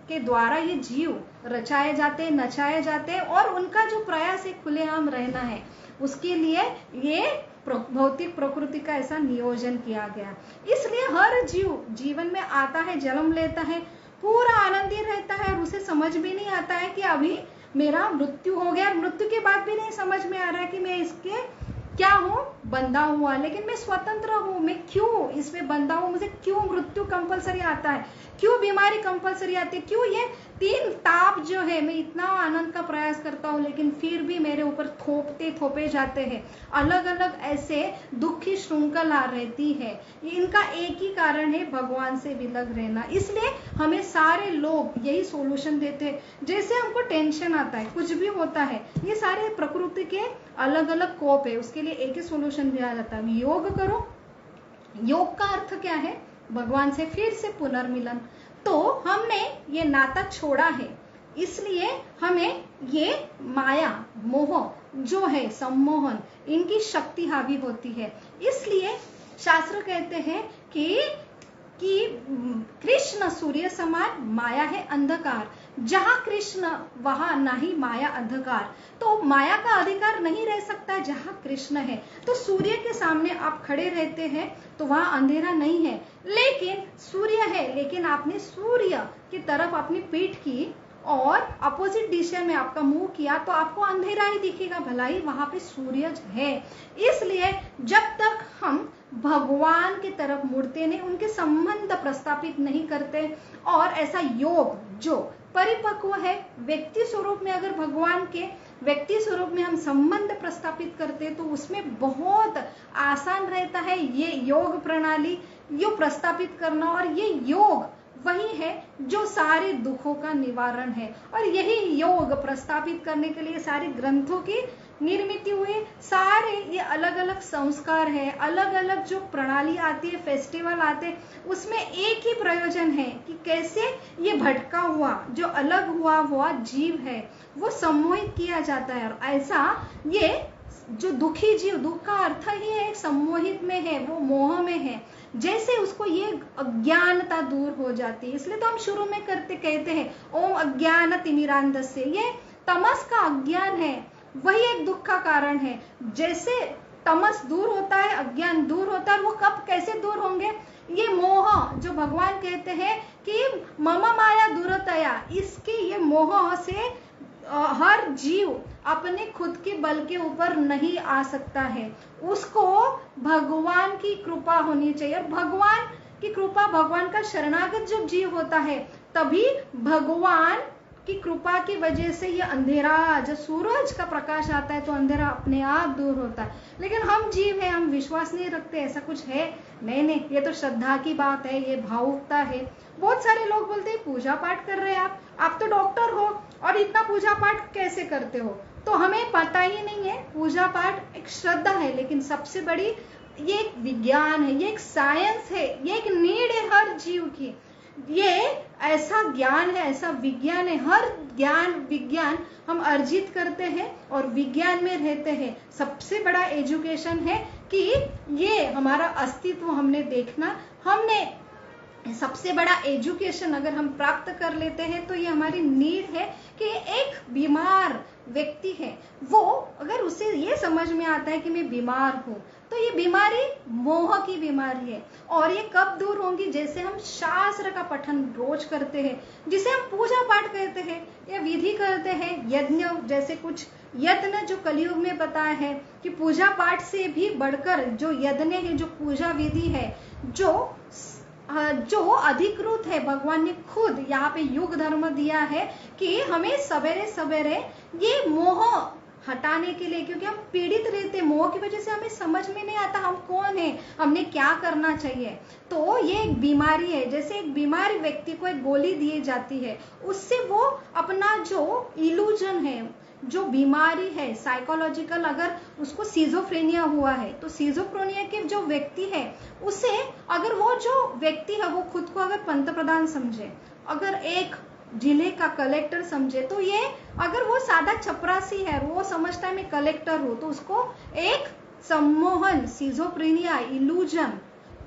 के द्वारा ये जीव रचाए जाते, नचाए जाते, और उनका जो प्रयास है खुलेआम रहना है, उसके लिए ये भौतिक प्रकृति का ऐसा नियोजन किया गया। इसलिए हर जीव जीवन में आता है, जन्म लेता है, पूरा आनंदी रहता है और उसे समझ भी नहीं आता है कि अभी मेरा मृत्यु हो गया, मृत्यु के बाद भी नहीं समझ में आ रहा है कि मैं इसके क्या हूँ, बंधा हुआ, लेकिन मैं स्वतंत्र हूँ, मैं क्यों इसमें बंधा हूँ, मुझे क्यों मृत्यु कंपलसरी आता है, क्यों बीमारी कंपलसरी आती है, क्यों ये 3 ताप जो है, मैं इतना आनंद का प्रयास करता हूँ लेकिन फिर भी मेरे ऊपर थोपे जाते हैं, अलग अलग ऐसे दुख की श्रृंखला रहती है। इनका एक ही कारण है, भगवान से विलग रहना। इसलिए हमें सारे लोग यही सोल्यूशन देते हैं, जैसे हमको टेंशन आता है, कुछ भी होता है, ये सारे प्रकृति के अलग अलग कोप है, उसके लिए एक ही सोल्यूशन दिया जाता है, योग करो। योग का अर्थ क्या है? भगवान से फिर से पुनर्मिलन। तो हमने ये नाता छोड़ा है, इसलिए हमें ये माया, मोह जो है, सम्मोहन, इनकी शक्ति हावी होती है। इसलिए शास्त्र कहते हैं कि कृष्ण सूर्य समान, माया है अंधकार, जहां कृष्ण वहां नहीं माया अंधकार। तो माया का अधिकार नहीं रह सकता जहां कृष्ण है। तो सूर्य के सामने आप खड़े रहते हैं तो वहां अंधेरा नहीं है, लेकिन सूर्य है, लेकिन आपने सूर्य की तरफ अपनी पीठ की और अपोजिट दिशा में आपका मुंह किया तो आपको अंधेरा ही दिखेगा, भलाई वहां पे सूर्य है। इसलिए जब तक हम भगवान की तरफ मुड़ते नहीं, उनके संबंध प्रस्थापित नहीं करते, और ऐसा योग जो परिपक्व है, व्यक्ति स्वरूप में, अगर भगवान के व्यक्ति स्वरूप में हम संबंध प्रस्थापित करते तो उसमें बहुत आसान रहता है ये योग प्रणाली, यो प्रस्थापित करना। और ये योग वही है जो सारे दुखों का निवारण है। और यही योग प्रस्तावित करने के लिए सारे ग्रंथों की निर्मित हुए। सारे ये अलग अलग संस्कार है, अलग अलग जो प्रणाली आती है, फेस्टिवल आते हैं, उसमें एक ही प्रयोजन है कि कैसे ये भटका हुआ जो अलग हुआ जीव है वो सम्मोहित किया जाता है। और ऐसा ये जो दुखी जीव, दुख का अर्थ ही है सम्मोहित में है, वो मोह में है, जैसे उसको ये अज्ञानता दूर हो जाती है। इसलिए तो हम शुरू में कहते हैं ओम अज्ञान तिमिरांधस्य, ये तमस का अज्ञान है, वही एक दुख का कारण है। जैसे तमस दूर होता है, अज्ञान दूर होता है, और वो कब कैसे दूर होंगे? ये मोह जो भगवान कहते हैं कि मम माया दुरतया, इसके ये मोह से हर जीव अपने खुद के बल के ऊपर नहीं आ सकता है, उसको भगवान की कृपा होनी चाहिए। और भगवान की कृपा, भगवान का शरणागत जब जीव होता है तभी भगवान की कृपा की वजह से ये अंधेरा, जब सूरज का प्रकाश आता है तो अंधेरा अपने आप दूर होता है। लेकिन हम जीव हैं, हम विश्वास नहीं रखते ऐसा कुछ है। नहीं, ये तो श्रद्धा की बात है, ये भावुकता है। बहुत सारे लोग बोलते हैं पूजा पाठ कर रहे हैं आप तो डॉक्टर हो और इतना पूजा पाठ कैसे करते हो? तो हमें पता ही नहीं है। पूजा पाठ एक श्रद्धा है, लेकिन सबसे बड़ी ये एक विज्ञान है, ये एक साइंस है, ये एक नीड है हर जीव की। ये ऐसा ज्ञान है, ऐसा विज्ञान है। हर ज्ञान विज्ञान हम अर्जित करते हैं और विज्ञान में रहते हैं। सबसे बड़ा एजुकेशन है कि ये हमारा अस्तित्व हमने देखना, हमने सबसे बड़ा एजुकेशन अगर हम प्राप्त कर लेते हैं तो ये हमारी नीड है कि एक बीमार व्यक्ति है, वो अगर उसे ये समझ में आता है कि मैं बीमार हूँ, तो ये बीमारी मोह की बीमारी है। और ये कब दूर होंगी? जैसे हम शास्त्र का पठन रोज करते हैं, जिसे हम पूजा पाठ कहते हैं या विधि करते हैं, यज्ञ जैसे कुछ यत्न जो कलयुग में बताया है कि पूजा पाठ से भी बढ़कर जो यज्ञ है, जो पूजा विधि है, जो अधिकृत है, भगवान ने खुद यहाँ पे युग धर्म दिया है कि हमें सवेरे सवेरे ये मोह हटाने के लिए, क्योंकि हम पीड़ित रहते मोह की वजह से, हमें समझ में नहीं आता हम कौन है, हमने क्या करना चाहिए। तो ये एक बीमारी है। जैसे एक बीमार व्यक्ति को एक गोली दी जाती है, उससे वो अपना जो इल्यूजन है, जो बीमारी है साइकोलॉजिकल, अगर उसको सिजोफ्रेनिया हुआ है तो सिजोफ्रेनिया के जो व्यक्ति है उसे, अगर वो जो व्यक्ति है वो खुद को अगर पंतप्रधान समझे, अगर एक जिले का कलेक्टर समझे, तो ये अगर वो सादा चपरासी है, वो समझता है मैं कलेक्टर हूं, तो उसको एक सम्मोहन, सिजोफ्रेनिया, इल्यूजन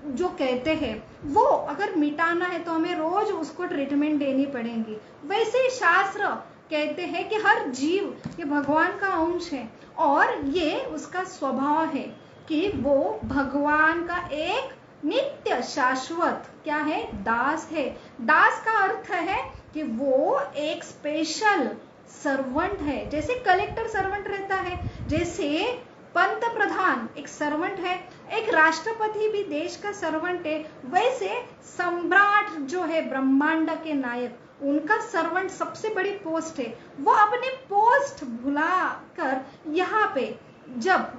जो कहते हैं, वो अगर मिटाना है तो हमें रोज उसको ट्रीटमेंट देनी पड़ेगी। वैसे शास्त्र कहते हैं कि हर जीव ये भगवान का अंश है और ये उसका स्वभाव है कि वो भगवान का एक नित्य शाश्वत क्या है? दास है। दास का अर्थ है कि वो एक स्पेशल सर्वेंट है। जैसे कलेक्टर सर्वेंट रहता है, जैसे पंत प्रधान एक सर्वेंट है, एक राष्ट्रपति भी देश का सर्वेंट है, वैसे सम्राट जो है ब्रह्मांड के नायक, उनका सर्वेंट सबसे बड़ी पोस्ट है। वो अपने पोस्ट भुला कर यहाँ पे जब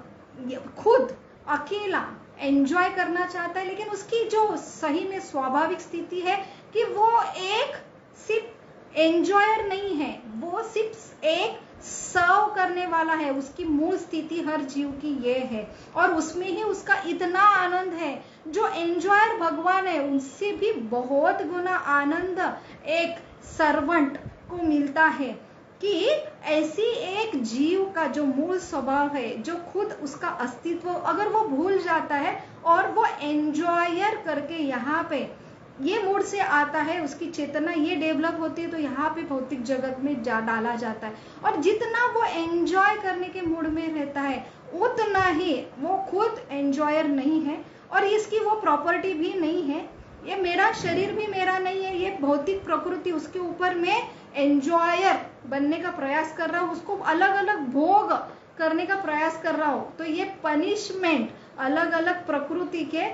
खुद अकेला एंजॉय करना चाहता है, लेकिन उसकी जो सही में स्वाभाविक स्थिति है कि वो एक सिर्फ एंजॉयर नहीं है, वो सिर्फ एक सर्व करने वाला है। उसकी मूल स्थिति हर जीव की ये है और उसमें ही उसका इतना आनंद है। जो एंजॉयर भगवान है उनसे भी बहुत गुना आनंद एक सर्वेंट को मिलता है कि ऐसी एक जीव का जो मूल स्वभाव है, जो खुद उसका अस्तित्व अगर वो भूल जाता है और वो एंजॉयर करके यहाँ पे ये मूड से आता है, उसकी चेतना ये डेवलप होती है, तो यहाँ पे भौतिक जगत में डाला जाता है। और जितना वो एंजॉय करने के मूड में रहता है उतना ही वो खुद एंजॉयर नहीं है और इसकी वो प्रॉपर्टी भी नहीं है। ये मेरा शरीर भी मेरा नहीं है, ये भौतिक प्रकृति, उसके ऊपर मैं एंजॉयर बनने का प्रयास कर रहा हूँ, उसको अलग अलग भोग करने का प्रयास कर रहा हूँ। तो ये पनिशमेंट अलग अलग प्रकृति के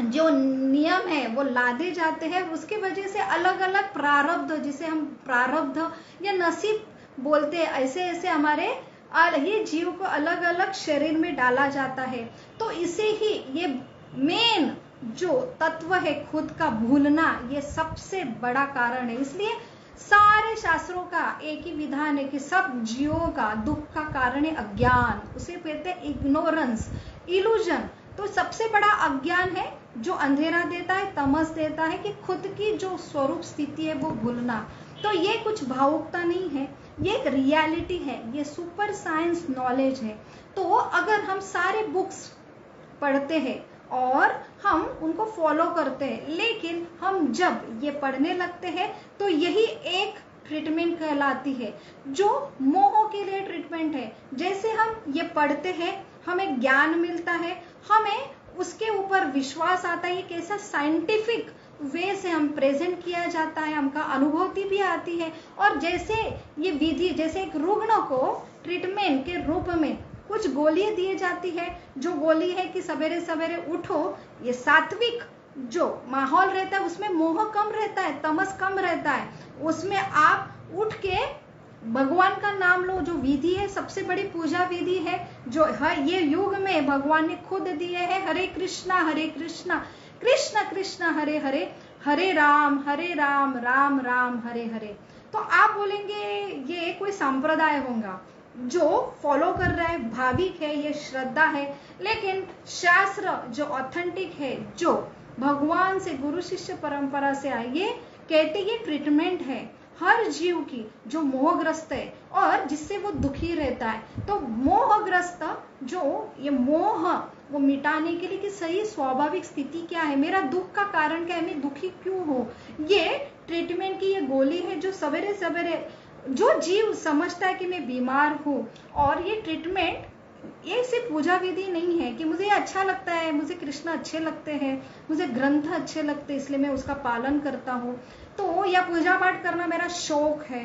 जो नियम है वो लादे जाते हैं, उसके वजह से अलग अलग प्रारब्ध, जिसे हम प्रारब्ध या नसीब बोलते हैं, ऐसे ऐसे हमारे ये जीव को अलग अलग शरीर में डाला जाता है। तो इसे ही ये मेन जो तत्व है खुद का भूलना, ये सबसे बड़ा कारण है। इसलिए सारे शास्त्रों का एक ही विधान है कि सब जीवों का दुख का कारण है अज्ञान, उसे कहते हैं इग्नोरेंस, इल्यूजन। तो सबसे बड़ा अज्ञान है जो अंधेरा देता है, तमस देता है, कि खुद की जो स्वरूप स्थिति है वो भूलना। तो ये कुछ भावुकता नहीं है, ये एक रियलिटी है, ये सुपर साइंस नॉलेज है। तो अगर हम सारे बुक्स पढ़ते हैं और हम उनको फॉलो करते हैं, लेकिन हम जब ये पढ़ने लगते हैं तो यही एक ट्रीटमेंट कहलाती है, जो मोह के लिए ट्रीटमेंट है। जैसे हम ये पढ़ते हैं, हमें ज्ञान मिलता है, हमें उसके ऊपर विश्वास आता है, ये कैसा साइंटिफिक वे से हम प्रेजेंट किया जाता है, हमका अनुभूति भी आती है। और जैसे ये विधि, जैसे एक रुग्ण को ट्रीटमेंट के रूप में कुछ गोलियां दी जाती है, जो गोली है कि सवेरे सवेरे उठो, ये सात्विक जो माहौल रहता है उसमें मोह कम रहता है, तमस कम रहता है, उसमें आप उठ के भगवान का नाम लो। जो विधि है सबसे बड़ी पूजा विधि है, जो ये युग में भगवान ने खुद दिए है। हरे कृष्णा कृष्ण कृष्ण हरे हरे, हरे राम राम राम हरे हरे। तो आप बोलेंगे ये कोई संप्रदाय होगा जो फॉलो कर रहा है, भाविक है, ये श्रद्धा है। लेकिन शास्त्र जो ऑथेंटिक है, जो भगवान से गुरु शिष्य परंपरा से आए, ये कहते ये ट्रीटमेंट है हर जीव की जो मोहग्रस्त है और जिससे वो दुखी रहता है। तो मोहग्रस्त जो ये मोह वो मिटाने के लिए कि सही स्वाभाविक स्थिति क्या है, मेरा दुख का कारण क्या है, मैं दुखी क्यों हूँ, ये ट्रीटमेंट की ये गोली है। जो सवेरे सवेरे जो जीव समझता है कि मैं बीमार हूँ, और ये ट्रीटमेंट ये सिर्फ पूजा विधि नहीं है कि मुझे अच्छा लगता है, मुझे कृष्ण अच्छे लगते हैं, मुझे ग्रंथ अच्छे लगते हैं इसलिए मैं उसका पालन करता हूँ, तो या पूजा पाठ करना मेरा शौक है।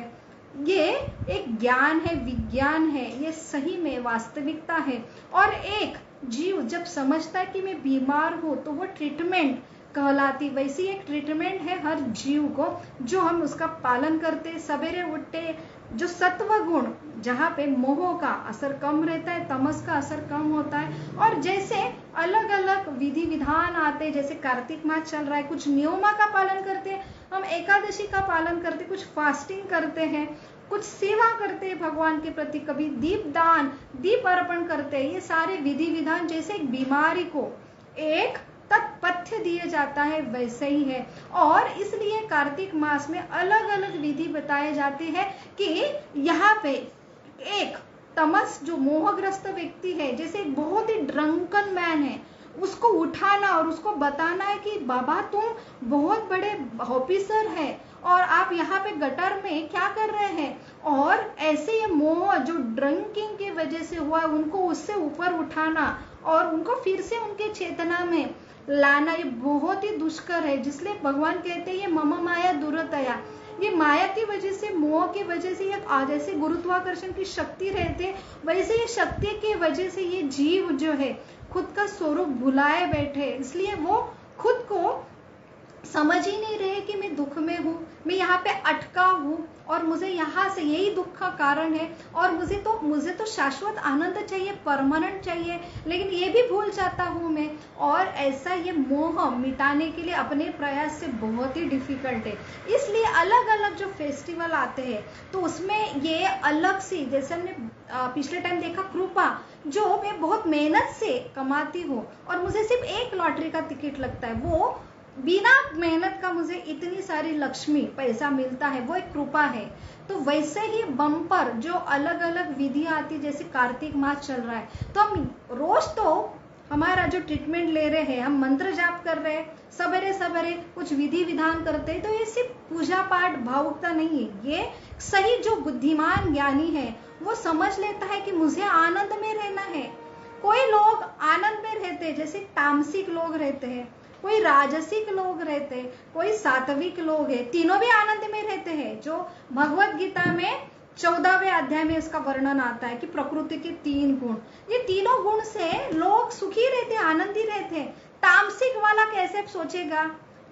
ये एक ज्ञान है, विज्ञान है, ये सही में वास्तविकता है। और एक जीव जब समझता है कि मैं बीमार हूँ तो वो ट्रीटमेंट कहलाती। वैसी एक ट्रीटमेंट है हर जीव को, जो हम उसका पालन करते, सवेरे उठते, जो सत्व गुण जहाँ पे मोह का असर कम रहता है, तमस का असर कम होता है। और जैसे अलग अलग विधि विधान आते, जैसे कार्तिक मास चल रहा है, कुछ नियमों का पालन करते हैं, हम एकादशी का पालन करते, कुछ फास्टिंग करते हैं, कुछ सेवा करते हैं भगवान के प्रति, कभी दीप दान, दीप अर्पण करते हैं। ये सारे विधि विधान जैसे एक बीमारी को एक तत्पथ्य दिए जाता है वैसे ही है। और इसलिए कार्तिक मास में अलग अलग विधि बताए जाते हैं कि यहाँ पे एक तमस जो मोहग्रस्त व्यक्ति है, जैसे एक बहुत ही ड्रंकन मैन है, उसको उठाना और उसको बताना है कि बाबा तुम बहुत बड़े ऑफिसर है और आप यहाँ पे गटर में क्या कर रहे हैं। और ऐसे ये मोह जो ड्रिंकिंग की वजह से हुआ है, उनको उससे ऊपर उठाना और उनको फिर से उनके चेतना में लाना, ये बहुत ही दुष्कर है। जिसलिए भगवान कहते हैं ये मम माया दुरतया, ये माया की वजह से, मोह की वजह से, ये जैसे गुरुत्वाकर्षण की शक्ति रहते, वैसे ये शक्ति की वजह से ये जीव जो है खुद का स्वरूप भुलाए बैठे। इसलिए वो खुद को समझ ही नहीं रहे कि मैं दुख में हूँ, मैं यहाँ पे अटका हूँ और मुझे यहाँ से यही दुख का कारण है, और मुझे तो शाश्वत आनंद चाहिए, परमानेंट चाहिए, लेकिन ये भी भूल जाता हूँ मैं। और ऐसा ये मोह मिटाने के लिए अपने प्रयास से बहुत ही डिफिकल्ट है। इसलिए अलग अलग जो फेस्टिवल आते हैं तो उसमें ये अलग सी, जैसे हमने पिछले टाइम देखा कृपा, जो मैं बहुत मेहनत से कमाती हूँ और मुझे सिर्फ एक लॉटरी का टिकट लगता है, वो बिना मेहनत का मुझे इतनी सारी लक्ष्मी पैसा मिलता है, वो एक कृपा है। तो वैसे ही बम्पर जो अलग अलग विधि आती, जैसे कार्तिक मास चल रहा है, तो हम रोज तो हमारा जो ट्रीटमेंट ले रहे हैं, हम मंत्र जाप कर रहे हैं, सवेरे सवेरे कुछ विधि विधान करते हैं, तो ये सिर्फ पूजा पाठ भावुकता नहीं है। ये सही जो बुद्धिमान ज्ञानी है वो समझ लेता है कि मुझे आनंद में रहना है। कोई लोग आनंद में रहते हैं, जैसे तामसिक लोग रहते हैं, कोई राजसिक लोग रहते हैं, कोई सात्विक लोग हैं, तीनों भी आनंद में रहते हैं। जो भगवत गीता में 14वें अध्याय में इसका वर्णन आता है कि प्रकृति के 3 गुण, ये तीनों गुण से लोग सुखी रहते हैं, आनंदी रहते हैं। तामसिक वाला कैसे सोचेगा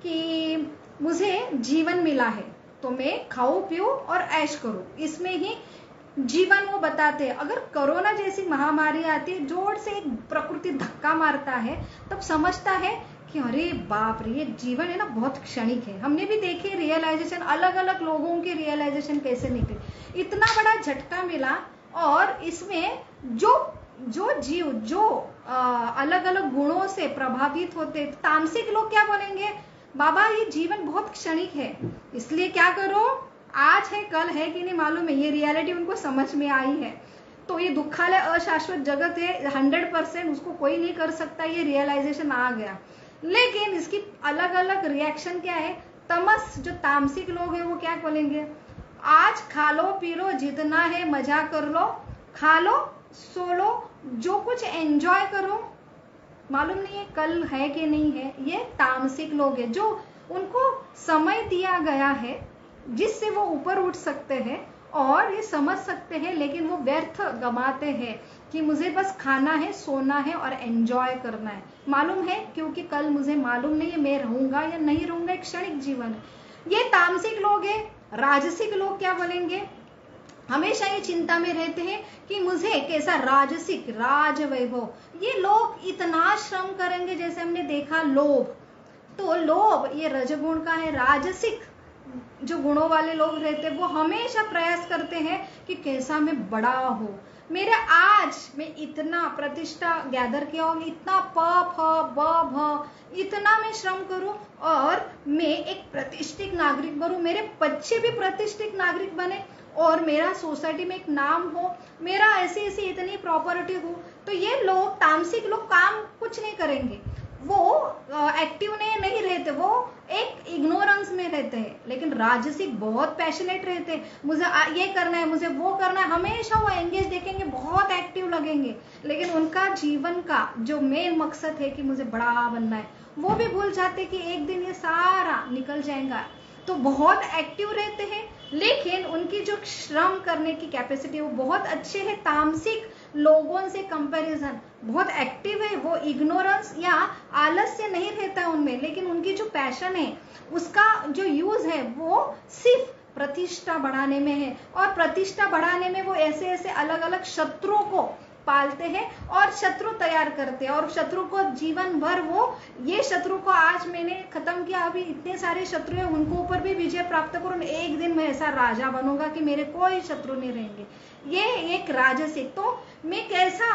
कि मुझे जीवन मिला है तो मैं खाऊं पीऊं और ऐश करूं, इसमें ही जीवन वो बताते हैं। अगर कोरोना जैसी महामारी आती है, जोर से एक प्रकृति धक्का मारता है, तब समझता है कि अरे बाप रे, ये जीवन है ना बहुत क्षणिक है। हमने भी देखे रियलाइजेशन, अलग अलग लोगों के रियलाइजेशन कैसे निकले, इतना बड़ा झटका मिला। और इसमें जो जीव जो अलग अलग गुणों से प्रभावित होते, तामसिक लोग क्या बोलेंगे, बाबा ये जीवन बहुत क्षणिक है, इसलिए क्या करो, आज है कल है कि नहीं मालूम है। ये रियलिटी उनको समझ में आई है। तो ये दुखालय अशाश्वत जगत है, 100% उसको कोई नहीं कर सकता, ये रियलाइजेशन आ गया। लेकिन इसकी अलग अलग रिएक्शन क्या है। तमस जो तामसिक लोग हैं वो क्या बोलेंगे, आज खा लो पी लो, जितना है मजा कर लो, खा लो सो लो, जो कुछ एंजॉय करो, मालूम नहीं है कल है कि नहीं है। ये तामसिक लोग हैं, जो उनको समय दिया गया है जिससे वो ऊपर उठ सकते हैं और ये समझ सकते हैं, लेकिन वो व्यर्थ गमाते हैं कि मुझे बस खाना है, सोना है और एंजॉय करना है। मालूम है क्योंकि कल मुझे मालूम नहीं है मैं रहूंगा या नहीं रहूंगा, एक क्षणिक जीवन है। ये तामसिक लोग हैं। राजसिक लोग क्या बोलेंगे, हमेशा ये चिंता में रहते हैं कि मुझे कैसा राजसिक राज वैभव। ये लोग इतना श्रम करेंगे, जैसे हमने देखा लोभ, तो लोभ ये रजगुण का है। राजसिक जो गुणों वाले लोग रहते हैं वो हमेशा प्रयास करते हैं कि कैसा मैं बड़ा हो, मेरे आज मैं इतना प्रतिष्ठा गैदर किया होगा, इतना प फ ब भ इतना मैं श्रम करूं और मैं एक प्रतिष्ठित नागरिक बनूं, मेरे बच्चे भी प्रतिष्ठित नागरिक बने और मेरा सोसाइटी में एक नाम हो, मेरा ऐसी ऐसी इतनी प्रॉपर्टी हो। तो ये लोग तामसिक लोग काम कुछ नहीं करेंगे, वो एक्टिव नहीं रहते, वो एक इग्नोरेंस में रहते हैं। लेकिन राजसिक बहुत पैशनेट रहते हैं, मुझे ये करना है, मुझे वो करना है, हमेशा वो एंगेज देखेंगे, बहुत एक्टिव लगेंगे। लेकिन उनका जीवन का जो मेन मकसद है कि मुझे बड़ा बनना है, वो भी भूल जाते कि एक दिन ये सारा निकल जाएगा। तो बहुत एक्टिव रहते हैं, लेकिन उनकी जो श्रम करने की कैपेसिटी वो बहुत अच्छे है। तामसिक लोगों से कंपैरिजन बहुत एक्टिव है, वो इग्नोरेंस या आलस्य नहीं रहता है उनमें, लेकिन उनकी जो पैशन है उसका जो यूज है वो सिर्फ प्रतिष्ठा बढ़ाने में है। और प्रतिष्ठा बढ़ाने में वो ऐसे ऐसे अलग अलग शत्रुओं को पालते हैं और शत्रु तैयार करते हैं, और शत्रु को जीवन भर वो ये शत्रु को आज मैंने खत्म किया, अभी इतने सारे शत्रु हैं उनको ऊपर भी विजय प्राप्त करूं, एक दिन मैं ऐसा राजा बनूंगा कि मेरे कोई शत्रु नहीं रहेंगे। ये एक राजसिक, तो मैं कैसा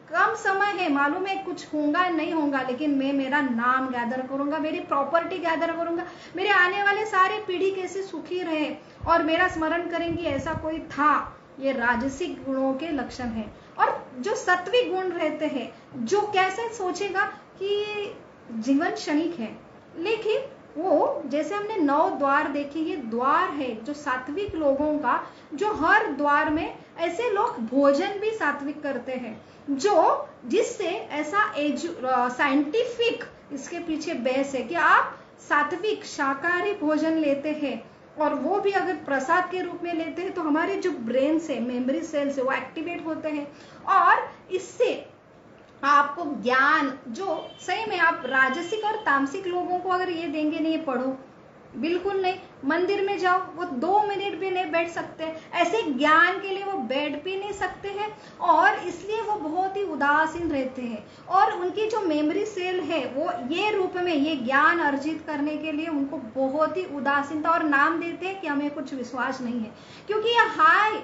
कम समय है, मालूम है कुछ होगा नहीं होगा, लेकिन मैं मेरा नाम गैदर करूंगा, मेरी प्रॉपर्टी गैदर करूंगा, मेरे आने वाले सारे पीढ़ी कैसे सुखी रहे और मेरा स्मरण करेंगे ऐसा कोई था। ये राजसिक गुणों के लक्षण है। और जो सात्विक गुण रहते हैं, जो कैसे सोचेगा कि जीवन क्षणिक है, लेकिन वो जैसे हमने 9 द्वार देखे, ये द्वार है जो सात्विक लोगों का, जो हर द्वार में ऐसे लोग भोजन भी सात्विक करते हैं, जो जिससे ऐसा साइंटिफिक इसके पीछे बेस है कि आप सात्विक शाकाहारी भोजन लेते हैं और वो भी अगर प्रसाद के रूप में लेते हैं तो हमारे जो ब्रेन से मेमोरी सेल्स है वो एक्टिवेट होते हैं, और इससे आपको ज्ञान जो सही में आप राजसिक और तामसिक लोगों को अगर ये देंगे नहीं पढ़ो, बिल्कुल नहीं, मंदिर में जाओ वो 2 मिनट भी नहीं बैठ सकते, ऐसे ज्ञान के लिए वो बैठ भी नहीं सकते हैं, और इसलिए वो बहुत ही उदासीन रहते हैं। और उनकी जो मेमोरी सेल है वो ये रूप में ये ज्ञान अर्जित करने के लिए उनको बहुत ही उदासीनता, और नाम देते हैं कि हमें कुछ विश्वास नहीं है, क्योंकि ये हाई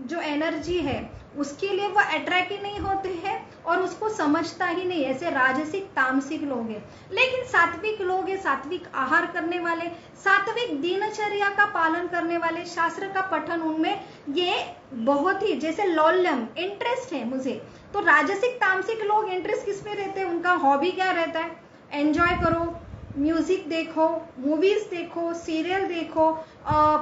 जो एनर्जी है उसके लिए वो अट्रैक्ट ही नहीं होते हैं और उसको समझता ही नहीं। ऐसे राजसिक तामसिक लोग हैं। लेकिन सात्विक लोग हैं, सात्विक आहार करने वाले, सात्विक दिनचर्या का पालन करने वाले, शास्त्र का पठन, उनमें ये बहुत ही जैसे लौल्यम इंटरेस्ट है मुझे। तो राजसिक तामसिक लोग इंटरेस्ट किस में रहते हैं, उनका हॉबी क्या रहता है, एंजॉय करो, म्यूजिक देखो, मूवीज देखो, सीरियल देखो,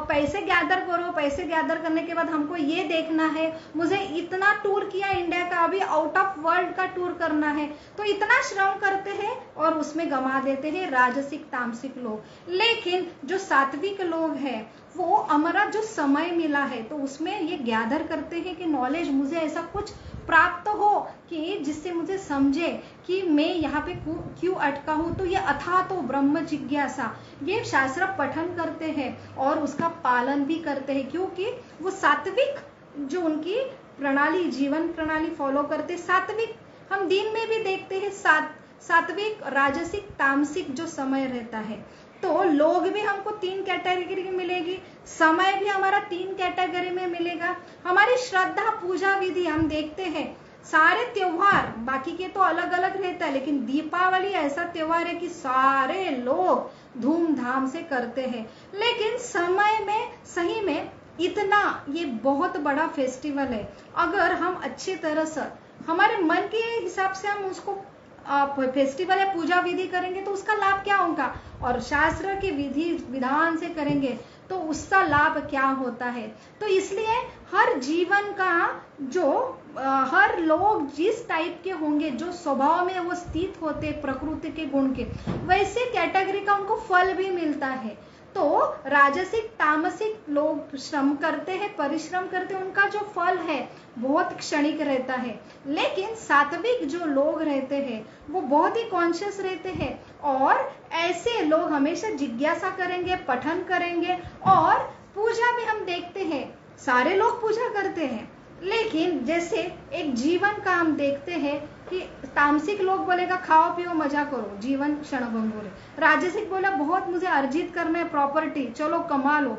पैसे गैदर करो, पैसे गैदर करने के बाद हमको ये देखना है, मुझे इतना टूर किया इंडिया का, अभी आउट ऑफ वर्ल्ड का टूर करना है, तो इतना श्रम करते हैं और उसमें गमा देते हैं राजसिक तामसिक लोग। लेकिन जो सात्विक लोग हैं वो हमारा जो समय मिला है तो उसमें ये गैदर करते हैं कि नॉलेज मुझे ऐसा कुछ प्राप्त हो कि जिससे मुझे समझे कि मैं यहाँ पे क्यों अटका हूँ। तो ये अथाह तो ब्रह्म जिज्ञासा, ये शास्त्र पठन करते हैं और उसका पालन भी करते हैं, क्योंकि वो सात्विक जो उनकी प्रणाली, जीवन प्रणाली फॉलो करते। सात्विक हम दिन में भी देखते हैं, सात्विक, राजसिक, तामसिक जो समय रहता है, तो लोग भी हमको 3 कैटेगरी में मिलेगी, समय भी हमारा 3 कैटेगरी में मिलेगा। हमारी श्रद्धा, पूजा विधि हम देखते हैं, सारे त्योहार बाकी के तो अलग अलग रहता है, लेकिन दीपावली ऐसा त्योहार है कि सारे लोग धूमधाम से करते हैं। लेकिन समय में सही में इतना ये बहुत बड़ा फेस्टिवल है, अगर हम अच्छी तरह से हमारे मन के हिसाब से हम उसको फेस्टिवल है पूजा विधि करेंगे तो उसका लाभ क्या होगा, और शास्त्र के विधि विधान से करेंगे तो उसका लाभ क्या होता है। तो इसलिए हर जीवन का जो हर लोग जिस टाइप के होंगे, जो स्वभाव में वो स्थित होते प्रकृति के गुण के, वैसे कैटेगरी का उनको फल भी मिलता है। तो राजसिक, तामसिक लोग श्रम करते हैं, परिश्रम करते हैं, उनका जो फल है बहुत क्षणिक रहता है। लेकिन सात्विक जो लोग रहते हैं वो बहुत ही कॉन्शियस रहते हैं, और ऐसे लोग हमेशा जिज्ञासा करेंगे, पठन करेंगे, और पूजा भी हम देखते हैं सारे लोग पूजा करते हैं। लेकिन जैसे एक जीवन का हम देखते हैं कि तामसिक लोग बोलेगा खाओ पियो मजा करो, जीवन क्षणभंगुर है। राजसिक बोला बहुत मुझे अर्जित करना है प्रॉपर्टी, चलो कमा लो,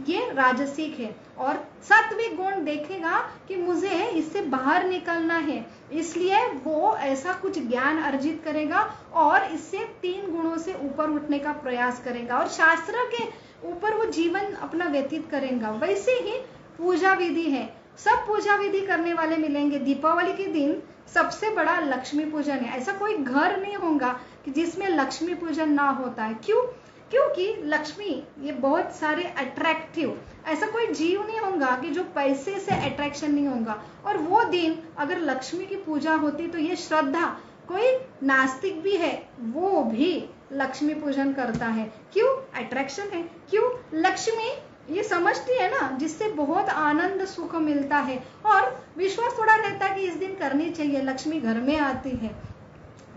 ये राजसिक है। और सात्विक गुण देखेगा कि मुझे इससे बाहर निकलना है, इसलिए वो ऐसा कुछ ज्ञान अर्जित करेगा और इससे 3 गुणों से ऊपर उठने का प्रयास करेगा और शास्त्र के ऊपर वो जीवन अपना व्यतीत करेगा। वैसे ही पूजा विधि है, सब पूजा विधि करने वाले मिलेंगे। दीपावली के दिन सबसे बड़ा लक्ष्मी पूजन है, ऐसा कोई घर नहीं होगा कि जिसमें लक्ष्मी पूजन ना होता है। क्यों? क्योंकि लक्ष्मी ये बहुत सारे अट्रैक्टिव, ऐसा कोई जीव नहीं होगा कि जो पैसे से अट्रैक्शन नहीं होगा। और वो दिन अगर लक्ष्मी की पूजा होती तो ये श्रद्धा, कोई नास्तिक भी है वो भी लक्ष्मी पूजन करता है। क्यों? अट्रैक्शन है। क्यों? लक्ष्मी ये समझती है ना, जिससे बहुत आनंद सुख मिलता है और विश्वास थोड़ा रहता है कि इस दिन करनी चाहिए, लक्ष्मी घर में आती है।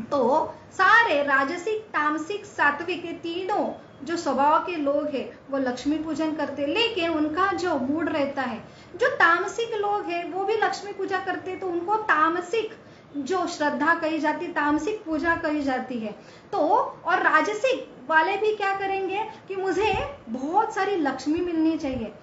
तो सारे राजसिक, तामसिक, सात्विक ये तीनों जो स्वभाव के लोग हैं वो लक्ष्मी पूजन करते हैं। लेकिन उनका जो मूड रहता है, जो तामसिक लोग हैं वो भी लक्ष्मी पूजा करते हैं, तो उनको तामसिक जो श्रद्धा कही जाती, तामसिक पूजा कही जाती है। तो और राजसिक वाले भी क्या करेंगे कि मुझे बहुत सारी लक्ष्मी मिलनी चाहिए,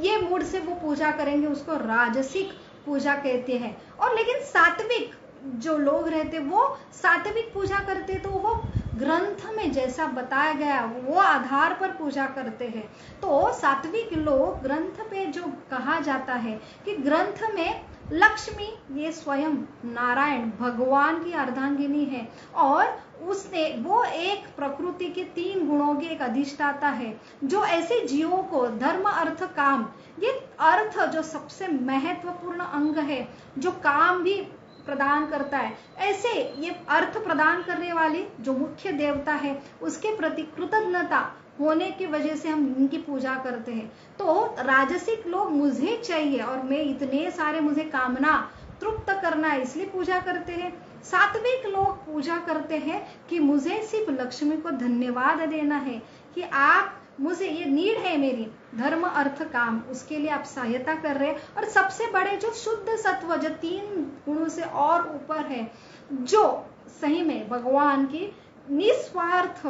ये मूड से वो पूजा करेंगे, उसको राजसिक पूजा कहते हैं। और लेकिन सात्विक जो लोग रहते वो सात्विक पूजा करते तो वो ग्रंथ में जैसा बताया गया वो आधार पर पूजा करते हैं। तो सात्विक लोग ग्रंथ पे जो कहा जाता है कि ग्रंथ में लक्ष्मी ये स्वयं नारायण भगवान की अर्धांगिनी है और उसने वो एक प्रकृति के 3 गुणों की एक अधिष्ठाता है, जो ऐसे जीवों को धर्म अर्थ काम, ये अर्थ जो सबसे महत्वपूर्ण अंग है, जो काम भी प्रदान करता है, ऐसे ये अर्थ प्रदान करने वाली जो मुख्य देवता है उसके प्रति कृतज्ञता होने की वजह से हम इनकी पूजा करते हैं। तो राजसिक लोग मुझे चाहिए और मैं इतने सारे मुझे कामना तृप्त करना है इसलिए पूजा करते हैं। सात्विक लोग पूजा करते हैं कि मुझे सिर्फ लक्ष्मी को धन्यवाद देना है कि आप मुझे ये नीड है मेरी धर्म अर्थ काम, उसके लिए आप सहायता कर रहे हैं। और सबसे बड़े जो शुद्ध सत्व जो 3 गुणों से और ऊपर है, जो सही में भगवान की निस्वार्थ,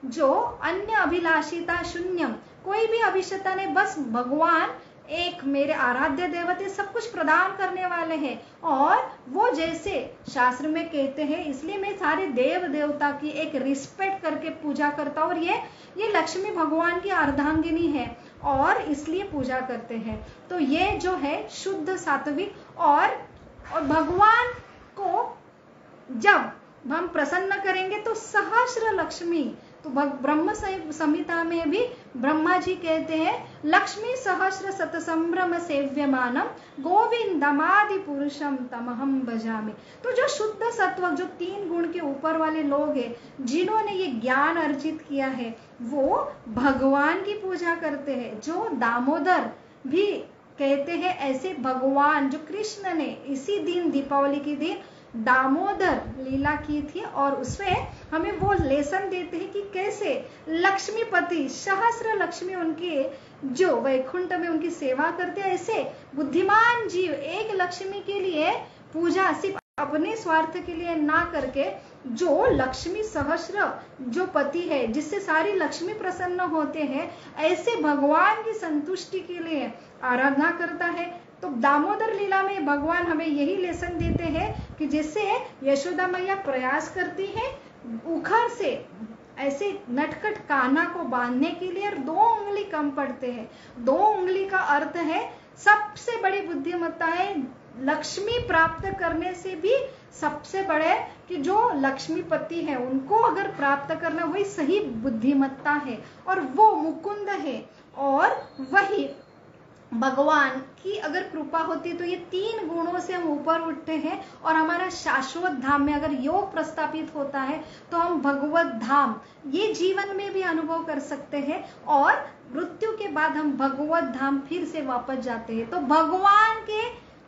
जो अन्य अभिलाषिता शून्यम, कोई भी अभिष्टता नहीं, बस भगवान एक मेरे आराध्य देवते सब कुछ प्रदान करने वाले हैं। और वो जैसे शास्त्र में कहते हैं, इसलिए मैं सारे देव देवता की एक रिस्पेक्ट करके पूजा करता हूँ और ये लक्ष्मी भगवान की अर्धांगिनी है और इसलिए पूजा करते हैं। तो ये जो है शुद्ध सात्विक। और भगवान को जब हम प्रसन्न करेंगे तो सहस्र लक्ष्मी, तो ब्रह्म संहिता में भी ब्रह्मा जी कहते हैं लक्ष्मी सहस्र सत संभ्रम सेव्यमानम गोविंदमादि पुरुषम तमहम भजामि। तो जो शुद्ध सत्व जो 3 गुण के ऊपर वाले लोग हैं, जिन्होंने ये ज्ञान अर्जित किया है, वो भगवान की पूजा करते हैं। जो दामोदर भी कहते हैं, ऐसे भगवान जो कृष्ण ने इसी दिन दीपावली के दिन दामोदर लीला की थी और उसमें हमें वो लेसन देते हैं कि कैसे लक्ष्मीपति सहस्र लक्ष्मी उनके जो वैकुंठ में उनकी सेवा करते हैं। ऐसे बुद्धिमान जीव एक लक्ष्मी के लिए पूजा सिर्फ अपने स्वार्थ के लिए ना करके जो लक्ष्मी सहस्र जो पति है, जिससे सारी लक्ष्मी प्रसन्न होते हैं, ऐसे भगवान की संतुष्टि के लिए आराधना करता है। तो दामोदर लीला में भगवान हमें यही लेसन देते हैं कि जैसे यशोदा मैया प्रयास करती है उखड़ से ऐसे नटखट कान्हा को बांधने के लिए, और 2 उंगली कम पड़ते हैं। 2 उंगली का अर्थ है सबसे बड़ी बुद्धिमत्ता है, लक्ष्मी प्राप्त करने से भी सबसे बड़े कि जो लक्ष्मीपति है उनको अगर प्राप्त करना, वही सही बुद्धिमत्ता है और वो मुकुंद है। और वही भगवान की अगर कृपा होती है तो ये 3 गुणों से हम ऊपर उठते हैं और हमारा शाश्वत धाम में अगर योग प्रस्थापित होता है तो हम भगवत धाम ये जीवन में भी अनुभव कर सकते हैं, और मृत्यु के बाद हम भगवत धाम फिर से वापस जाते हैं। तो भगवान के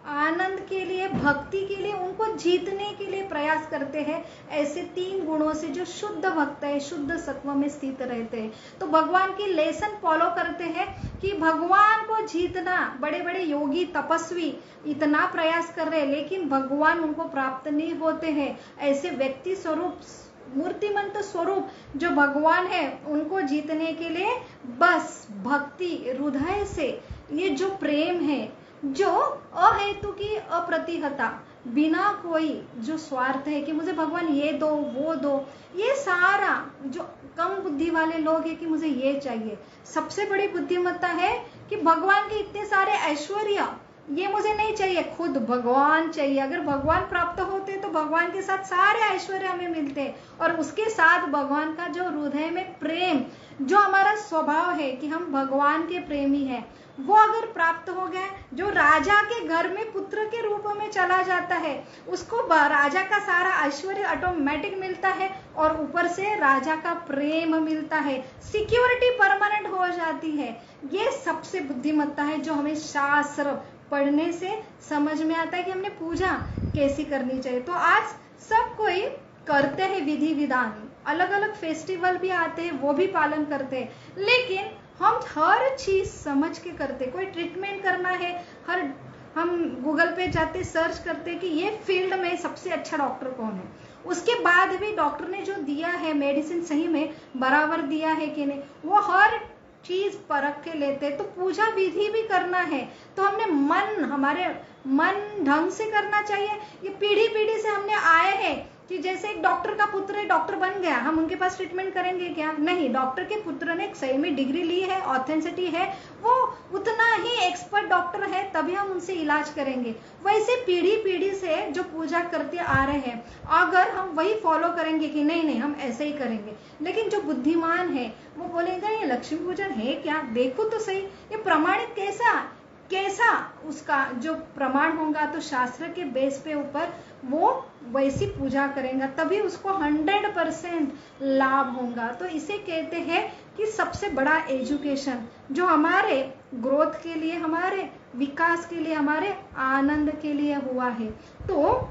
आनंद के लिए, भक्ति के लिए, उनको जीतने के लिए प्रयास करते हैं ऐसे 3 गुणों से जो शुद्ध भक्त है, शुद्ध सत्व में स्थित रहते हैं। तो भगवान की लेसन फॉलो करते हैं कि भगवान को जीतना, बड़े बड़े योगी तपस्वी इतना प्रयास कर रहे हैं लेकिन भगवान उनको प्राप्त नहीं होते हैं। ऐसे व्यक्ति स्वरूप, मूर्तिमंत स्वरूप जो भगवान है, उनको जीतने के लिए बस भक्ति हृदय से, ये जो प्रेम है, जो अहेतु की अप्रतिहता, बिना कोई जो स्वार्थ है कि मुझे भगवान ये दो वो दो, ये सारा जो कम बुद्धि वाले लोग हैं कि मुझे ये चाहिए। सबसे बड़ी बुद्धिमत्ता है कि भगवान के इतने सारे ऐश्वर्य ये मुझे नहीं चाहिए, खुद भगवान चाहिए। अगर भगवान प्राप्त होते तो भगवान के साथ सारे ऐश्वर्य हमें मिलते, और उसके साथ भगवान का जो हृदय में प्रेम, जो हमारा स्वभाव है कि हम भगवान के प्रेमी हैं, वो अगर प्राप्त हो गए, जो राजा के घर में पुत्र के रूप में चला जाता है, उसको राजा का सारा ऐश्वर्य ऑटोमेटिक मिलता है और ऊपर से राजा का प्रेम मिलता है, सिक्योरिटी परमानेंट हो जाती है। ये सबसे बुद्धिमत्ता है जो हमें शास्त्र पढ़ने से समझ में आता है कि हमने पूजा कैसी करनी चाहिए। तो आज सब कोई करते हैं विधि विधान, अलग अलग फेस्टिवल भी आते हैं वो भी पालन करते हैं, लेकिन हम हर चीज समझ के करते। कोई ट्रीटमेंट करना है, हम गूगल पे जाते सर्च करते कि ये फील्ड में सबसे अच्छा डॉक्टर कौन है, उसके बाद भी डॉक्टर ने जो दिया है मेडिसिन सही में बराबर दिया है कि नहीं, वो हर चीज परख के लेते। तो पूजा विधि भी करना है तो हमने हमारे मन ढंग से करना चाहिए। ये पीढ़ी पीढ़ी से हमने आए हैं कि जैसे एक डॉक्टर का पुत्र है, डॉक्टर बन गया, हम उनके पास ट्रीटमेंट करेंगे क्या? नहीं, डॉक्टर के पुत्र ने सही में डिग्री ली है, ऑथेंटिसिटी है, वो उतना ही एक्सपर्ट डॉक्टर है, तभी हम उनसे इलाज करेंगे। वैसे पीढ़ी पीढ़ी से जो पूजा करते आ रहे हैं, अगर हम वही फॉलो करेंगे कि नहीं नहीं हम ऐसे ही करेंगे, लेकिन जो बुद्धिमान है वो बोलेगा ये लक्ष्मी पूजन है क्या, देखो तो सही ये प्रमाणित कैसा उसका जो प्रमाण होगा, तो शास्त्र के बेस पे ऊपर वो वैसी पूजा करेगा, तभी उसको 100% लाभ होगा। तो इसे कहते हैं कि सबसे बड़ा एजुकेशन जो हमारे ग्रोथ के लिए, हमारे विकास के लिए, हमारे आनंद के लिए हुआ है, तो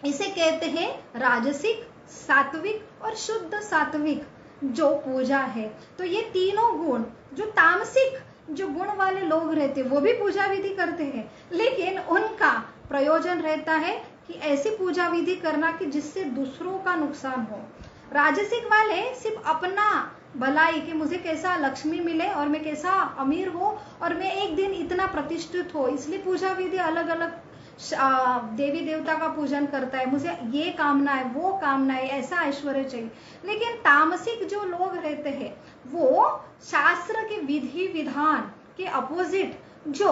इसे कहते हैं राजसिक, सात्विक और शुद्ध सात्विक जो पूजा है। तो ये तीनों गुण, जो तामसिक जो गुण वाले लोग रहते वो भी पूजा विधि करते हैं, लेकिन उनका प्रयोजन रहता है कि ऐसी पूजा विधि करना कि जिससे दूसरों का नुकसान हो। राजसिक वाले सिर्फ अपना भलाई कि मुझे कैसा लक्ष्मी मिले और मैं कैसा अमीर हो और मैं एक दिन इतना प्रतिष्ठित हो, इसलिए पूजा विधि अलग अलग देवी देवता का पूजन करता है, मुझे ये कामना है वो कामना है, ऐसा ऐश्वर्य चाहिए। लेकिन तामसिक जो लोग रहते हैं वो शास्त्र के विधि विधान के अपोजिट जो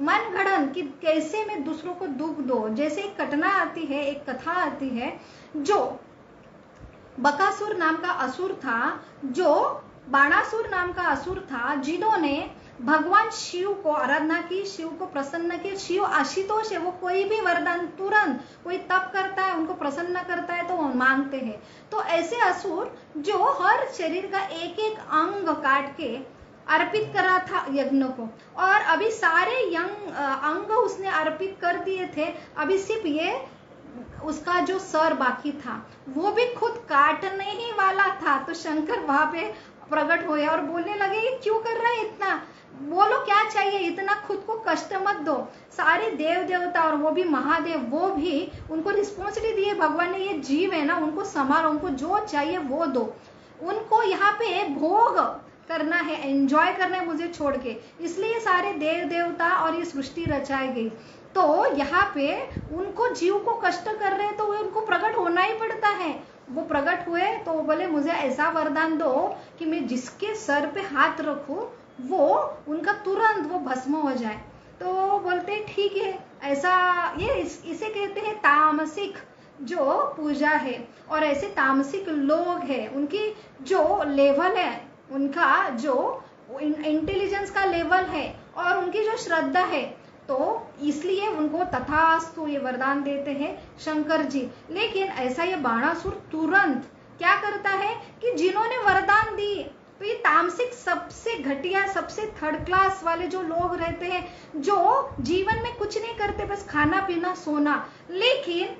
मन गढ़न कि कैसे मैं दूसरों को दुख दो, जैसे एक घटना आती है, एक कथा आती है, जो बकासुर नाम का असुर था, जो बाणासुर नाम का असुर था, जिन्होंने भगवान शिव को आराधना की, शिव को प्रसन्न किया। शिव आशुतोष है, वो कोई भी वरदान तुरंत, कोई तप करता है उनको प्रसन्न करता है तो वो मांगते हैं। तो ऐसे असुर जो हर शरीर का एक एक अंग काट के अर्पित करा था यज्ञ को, और अभी सारे अंग उसने अर्पित कर दिए थे, अभी सिर्फ ये उसका जो सर बाकी था वो भी खुद काटने ही वाला था। तो शंकर वहां पे प्रकट हुए और बोलने लगे ये क्यों कर रहा है इतना, बोलो क्या चाहिए, इतना खुद को कष्ट मत दो। सारे देव देवता और वो भी महादेव, वो भी उनको रिस्पॉन्सिबिलिटी दी है भगवान ने, ये जीव है ना, उनको संभालो, उनको जो चाहिए वो दो, उनको यहाँ पे भोग करना है, एंजॉय करना है मुझे छोड़ के, इसलिए सारे देव देवता और ये सृष्टि रचाई गई। तो यहाँ पे उनको जीव को कष्ट कर रहे हैं तो उनको प्रकट होना ही पड़ता है। वो प्रकट हुए तो वो बोले मुझे ऐसा वरदान दो कि मैं जिसके सर पे हाथ रखूं वो उनका तुरंत वो भस्म हो जाए। तो बोलते ठीक है, ऐसा ये इसे कहते हैं तामसिक जो पूजा है। और ऐसे तामसिक लोग हैं, उनकी जो लेवल है, उनका जो इंटेलिजेंस का लेवल है और उनकी जो श्रद्धा है, तो इसलिए उनको तथास्तु ये वरदान देते हैं शंकर जी। लेकिन ऐसा ये बाणासुर तुरंत क्या करता है कि जिन्होंने वरदान दी, तो ये तामसिक सबसे घटिया, सबसे थर्ड क्लास वाले जो लोग रहते हैं, जो जीवन में कुछ नहीं करते, बस खाना पीना सोना, लेकिन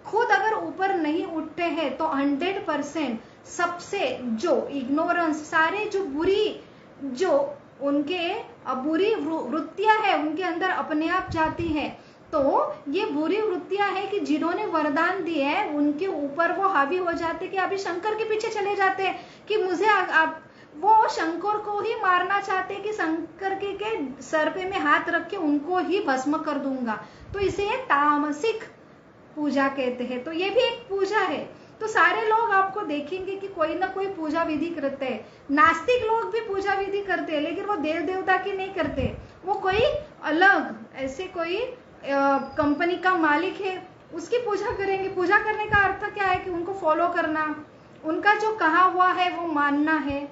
खुद अगर ऊपर नहीं उठते हैं तो 100% सबसे जो इग्नोरेंस, सारे जो बुरी, जो उनके बुरी वृत्तियां है उनके अंदर अपने आप जाती है। तो ये बुरी वृत्तियां है कि जिन्होंने वरदान दिए हैं उनके ऊपर वो हावी हो जाते कि अभी शंकर के पीछे चले जाते हैं कि मुझे वो शंकर को ही मारना चाहते कि शंकर के सर पे मैं हाथ रख के उनको ही भस्म कर दूंगा। तो इसे तामसिक पूजा कहते हैं। तो ये भी एक पूजा है। तो सारे लोग आपको देखेंगे कि कोई ना कोई पूजा विधि करते हैं। नास्तिक लोग भी पूजा विधि करते हैं, लेकिन वो देव देवता की नहीं करते, वो कोई अलग ऐसे कोई कंपनी का मालिक है उसकी पूजा करेंगे। पूजा करने का अर्थ क्या है कि उनको फॉलो करना, उनका जो कहा हुआ है वो मानना है,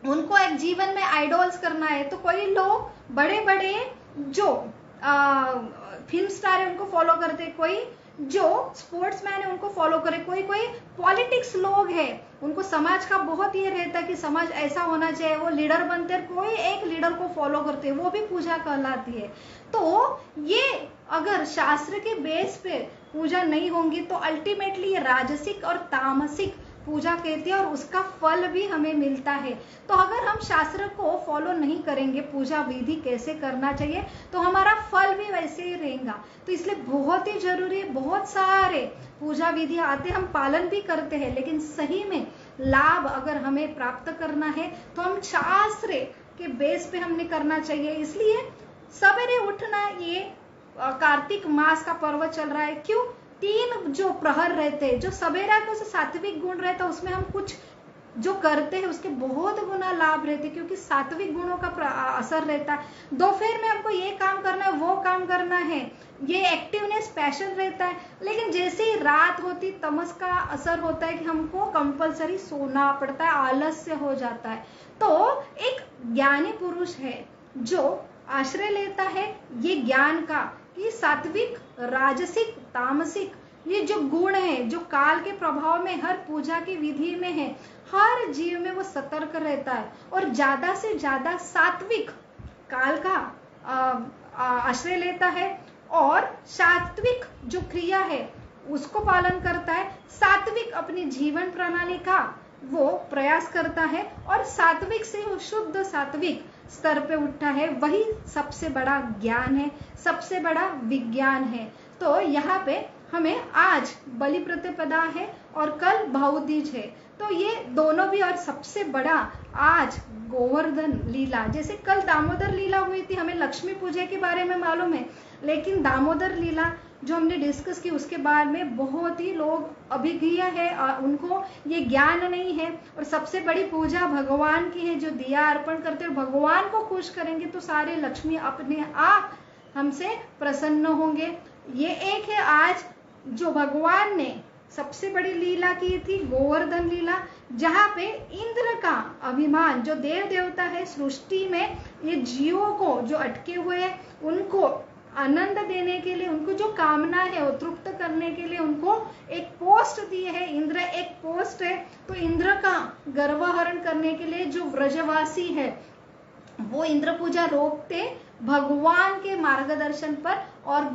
उनको एक जीवन में आइडॉल्स करना है। तो कोई लोग बड़े बड़े जो फिल्म स्टार है उनको फॉलो करते, कोई जो स्पोर्ट्समैन है उनको फॉलो करे, कोई कोई पॉलिटिक्स लोग हैं उनको समाज का बहुत ये रहता है कि समाज ऐसा होना चाहिए, वो लीडर बनते हैं, कोई एक लीडर को फॉलो करते हैं, वो भी पूजा कहलाती है। तो ये अगर शास्त्र के बेस पे पूजा नहीं होंगी तो अल्टीमेटली ये राजसिक और तामसिक पूजा कहती है और उसका फल भी हमें मिलता है। तो अगर हम शास्त्र को फॉलो नहीं करेंगे पूजा विधि कैसे करना चाहिए तो हमारा फल भी वैसे ही रहेगा। तो इसलिए बहुत ही जरूरी है, बहुत सारे पूजा विधि आते हम पालन भी करते हैं, लेकिन सही में लाभ अगर हमें प्राप्त करना है तो हम शास्त्र के बेस पे हमने करना चाहिए। इसलिए सवेरे उठना, ये कार्तिक मास का पर्व चल रहा है, क्यों 3 जो प्रहर रहते हैं, जो सवेरा का सात्विक गुण रहता है उसमें हम कुछ जो करते हैं उसके बहुत गुना लाभ रहते हैं, क्योंकि सात्विक गुणों का असर रहता है। दोपहर में हमको ये काम करना है, वो काम करना है, ये एक्टिवनेस पैशन रहता है। लेकिन जैसे ही रात होती तमस का असर होता है कि हमको कंपलसरी सोना पड़ता है, आलस्य हो जाता है। तो एक ज्ञानी पुरुष है जो आश्रय लेता है ये ज्ञान का कि सात्विक, राजसिक, तामसिक ये जो गुण है जो काल के प्रभाव में हर पूजा की विधि में है, हर जीव में वो सतर्क रहता है और ज्यादा से ज्यादा सात्विक काल का आश्रय लेता है और सात्विक जो क्रिया है उसको पालन करता है, सात्विक अपनी जीवन प्रणाली का वो प्रयास करता है और सात्विक से वो शुद्ध सात्विक स्तर पे उठता है। वही सबसे बड़ा ज्ञान है, सबसे बड़ा विज्ञान है। तो यहाँ पे हमें आज बलि प्रतिपदा है और कल भाऊदीज है, तो ये दोनों भी। और सबसे बड़ा आज गोवर्धन लीला, जैसे कल दामोदर लीला हुई थी, हमें लक्ष्मी पूजा के बारे में मालूम है, लेकिन दामोदर लीला जो हमने डिस्कस की उसके बारे में बहुत ही लोग अभिज्ञ है, उनको ये ज्ञान नहीं है। और सबसे बड़ी पूजा भगवान की है, जो दिया अर्पण करते हैं, भगवान को खुश करेंगे तो सारे लक्ष्मी अपने आप हमसे प्रसन्न होंगे। ये एक है आज जो भगवान ने सबसे बड़ी लीला की थी, गोवर्धन लीला, जहाँ पे इंद्र का अभिमान, जो देव देवता है सृष्टि में, ये जीवों को जो अटके हुए हैं उनको आनंद देने के लिए, उनको जो कामना है वो तृप्त करने के लिए उनको एक पोस्ट दिए है। इंद्र एक पोस्ट है, तो इंद्र का गर्वहरण करने के लिए जो व्रजवासी है वो इंद्र पूजा रोकते भगवान के मार्गदर्शन पर। और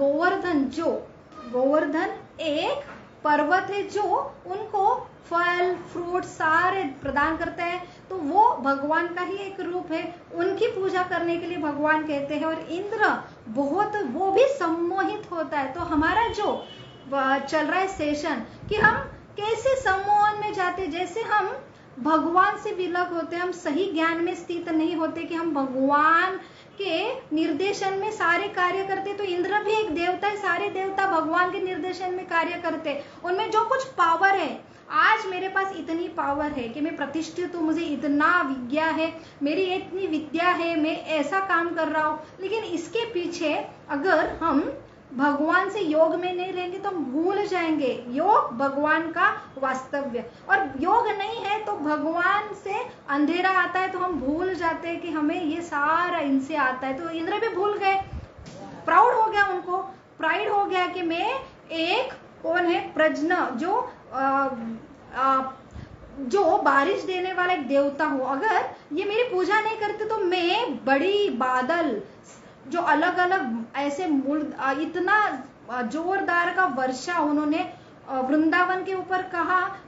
गोवर्धन एक पर्वत है जो उनको फल फ्रूट सारे प्रदान करते हैं, तो वो भगवान का ही एक रूप है। उनकी पूजा करने के लिए भगवान कहते हैं। और इंद्र बहुत वो भी सम्मोहित होता है। तो हमारा जो चल रहा है सेशन कि हम कैसे सम्मोहन में जाते, जैसे हम भगवान से विलग होते, हम सही ज्ञान में स्थित नहीं होते कि हम भगवान के निर्देशन में सारे कार्य करते। तो इंद्र भी एक देवता है, सारे देवता भगवान के निर्देशन में कार्य करते। उनमें जो कुछ पावर है, आज मेरे पास इतनी पावर है कि मैं प्रतिष्ठित हूँ, मुझे इतना विद्या है, मेरी इतनी विद्या है, मैं ऐसा काम कर रहा हूँ, लेकिन इसके पीछे अगर हम भगवान से योग में नहीं रहेंगे तो हम भूल जाएंगे योग भगवान का वास्तव्य। और योग नहीं है तो भगवान से अंधेरा आता है, तो हम भूल जाते हैं कि हमें ये सारा इनसे आता है। तो इंद्र भी भूल गए, प्राउड हो गया, उनको प्राइड हो गया कि मैं एक कौन है प्रज्ञ, जो बारिश देने वाला एक देवता हूँ। अगर ये मेरी पूजा नहीं करते तो मैं बड़ी बादल जो अलग अलग ऐसे इतना जोरदार का वर्षा उन्होंने वृंदावन के ऊपर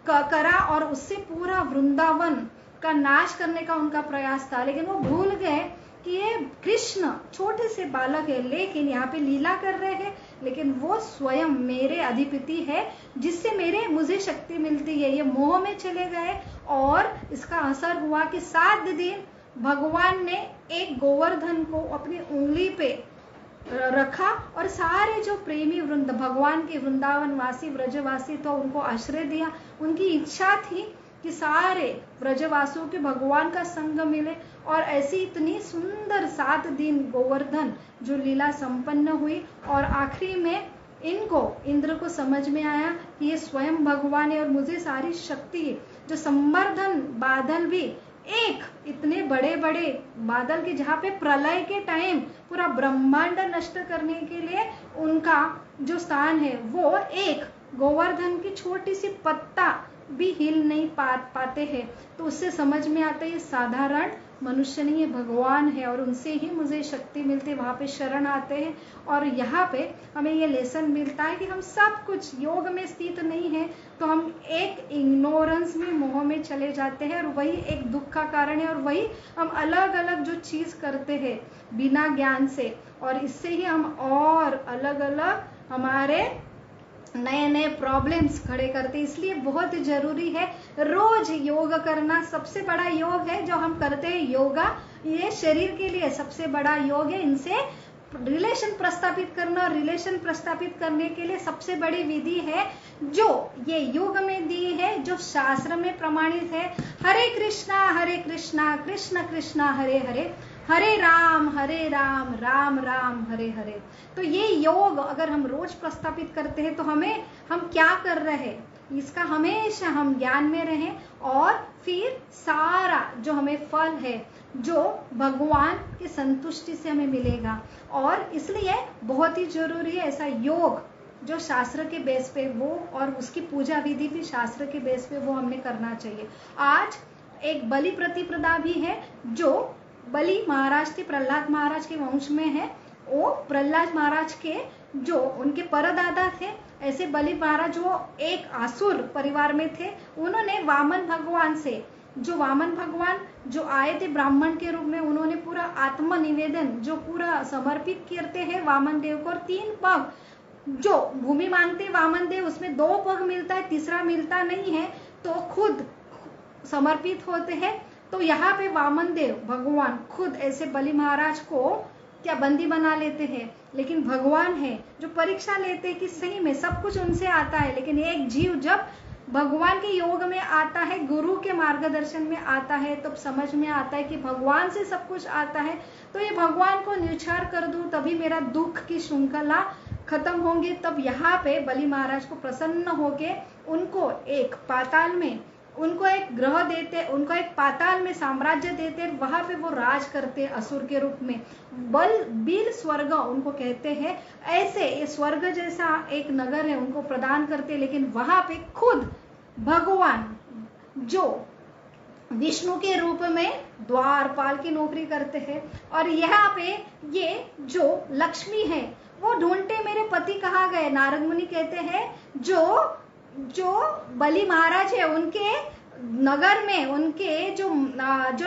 करा और उससे पूरा वृंदावन का नाश करने का उनका प्रयास था। लेकिन वो भूल गए कि ये कृष्ण छोटे से बालक है, लेकिन यहाँ पे लीला कर रहे हैं, लेकिन वो स्वयं मेरे अधिपति है, जिससे मुझे शक्ति मिलती है। ये मोह में चले गए और इसका असर हुआ कि 7 दिन भगवान ने एक गोवर्धन को अपनी उंगली पे रखा और सारे जो प्रेमी वृंद भगवान के वृंदावन वासी व्रजवासी तो उनको आश्रय दिया। उनकी इच्छा थी कि सारे व्रजवासियों के भगवान का संग मिले। और ऐसी इतनी सुंदर 7 दिन गोवर्धन जो लीला संपन्न हुई और आखिरी में इंद्र को समझ में आया कि ये स्वयं भगवान है और मुझे सारी शक्ति है। जो संवर्धन बादल भी एक इतने बड़े बड़े बादल के जहाँ पे प्रलय के टाइम पूरा ब्रह्मांड नष्ट करने के लिए उनका जो स्थान है, वो एक गोवर्धन की छोटी सी पत्ता भी हिल नहीं पाते हैं। तो उससे समझ में आता है ये साधारण मनुष्य नहीं है, भगवान है और उनसे ही मुझे शक्ति मिलती है। वहाँ पे शरण आते हैं और यहाँ पे हमें ये लेसन मिलता है कि हम सब कुछ योग में स्थित नहीं है, तो हम एक इग्नोरेंस में मोह में चले जाते हैं और वही एक दुख का कारण है। और वही हम अलग अलग जो चीज करते हैं बिना ज्ञान से, और इससे ही हम और अलग अलग हमारे नए नए प्रॉब्लम्स खड़े करते। इसलिए बहुत जरूरी है रोज योग करना। सबसे बड़ा योग है जो हम करते हैं योगा, ये शरीर के लिए सबसे बड़ा योग है। इनसे रिलेशन प्रस्थापित करना, और रिलेशन प्रस्थापित करने के लिए सबसे बड़ी विधि है जो ये योग में दी है, जो शास्त्र में प्रमाणित है। हरे कृष्णा कृष्ण कृष्णा हरे हरे, हरे राम राम राम हरे हरे। तो ये योग अगर हम रोज प्रस्थापित करते हैं तो हम क्या कर रहे हैं, इसका हमेशा हम ज्ञान में रहें और फिर सारा जो हमें फल है जो भगवान की संतुष्टि से हमें मिलेगा। और इसलिए बहुत ही जरूरी है ऐसा योग जो शास्त्र के बेस पे वो, और उसकी पूजा विधि भी शास्त्र के बेस पे वो हमने करना चाहिए। आज एक बलि प्रतिपदा भी है जो बलि महाराज थे, प्रहलाद महाराज के वंश में है। वो प्रहलाद महाराज के जो उनके परदादा थे, ऐसे बलि महाराज वो एक असुर परिवार में थे। उन्होंने वामन भगवान से, जो वामन भगवान जो आए थे ब्राह्मण के रूप में, उन्होंने पूरा आत्मनिवेदन जो पूरा समर्पित करते हैं वामन देव को। और 3 पग जो भूमि मांगते वामन देव, उसमें 2 पग मिलता है, तीसरा मिलता नहीं है, तो खुद समर्पित होते हैं। तो यहाँ पे वामन देव भगवान खुद ऐसे बलि महाराज को क्या बंदी बना लेते हैं। लेकिन भगवान है जो परीक्षा लेते हैं कि सही में सब कुछ उनसे आता है, लेकिन एक जीव जब भगवान के योग में आता है, गुरु के मार्गदर्शन में आता है, तब समझ में आता है कि भगवान से सब कुछ आता है। तो ये भगवान को न्यूचार कर दूं तभी मेरा दुख की श्रृंखला खत्म होंगी। तब यहाँ पे बलि महाराज को प्रसन्न होके उनको एक पाताल में, उनको एक ग्रह देते, उनको एक पाताल में साम्राज्य देते, वहां पे वो राज करते असुर के रूप में। बिल स्वर्ग उनको कहते हैं। ऐसे ये स्वर्ग जैसा एक नगर है उनको प्रदान करते, लेकिन वहां पे खुद भगवान जो विष्णु के रूप में द्वारपाल की नौकरी करते हैं। और यहाँ पे ये जो लक्ष्मी है वो ढूंढते मेरे पति कहाँ गए। नारद मुनि कहते हैं जो जो बलि महाराज है उनके नगर में, उनके जो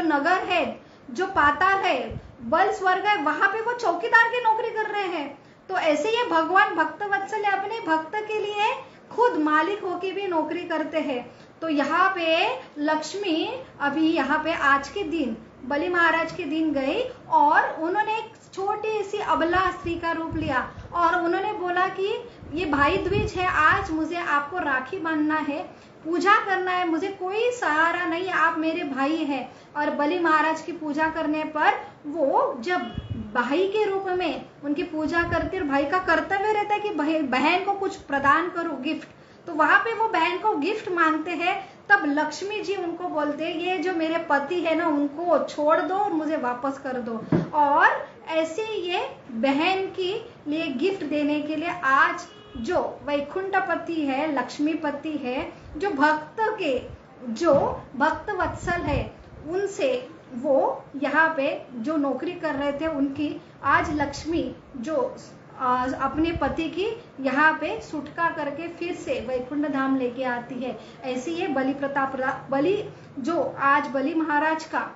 नगर है, जो पाताल है, बल स्वर्ग है, वहां पे वो चौकीदार की नौकरी कर रहे हैं। तो ऐसे ये भगवान भक्त वत्सल अपने भक्त के लिए खुद मालिक होके भी नौकरी करते हैं। तो यहाँ पे लक्ष्मी अभी यहाँ पे आज के दिन बलि महाराज के दिन गई और उन्होंने एक छोटी सी अबला स्त्री का रूप लिया और उन्होंने बोला कि ये भाई द्विज है, आज मुझे आपको राखी बांधना है, पूजा करना है, मुझे कोई सहारा नहीं, आप मेरे भाई हैं। और बलि महाराज की पूजा करने पर वो जब भाई के रूप में उनकी पूजा करते और भाई का कर्तव्य रहता है कि बहन को कुछ प्रदान करो, गिफ्ट, तो वहां पे वो बहन को गिफ्ट मांगते हैं। तब लक्ष्मी जी उनको बोलते हैं ये जो मेरे पति है ना उनको छोड़ दो और मुझे वापस कर दो। और ऐसे ये बहन के लिए गिफ्ट देने के लिए आज जो वैकुंठपति है, लक्ष्मीपति है, जो भक्त वत्सल है, उनसे वो यहाँ पे जो नौकरी कर रहे थे उनकी आज लक्ष्मी जो अपने पति की यहाँ पे सुटका करके फिर से वैकुंठ धाम लेके आती है। ऐसी ये बलि जो आज बलि महाराज का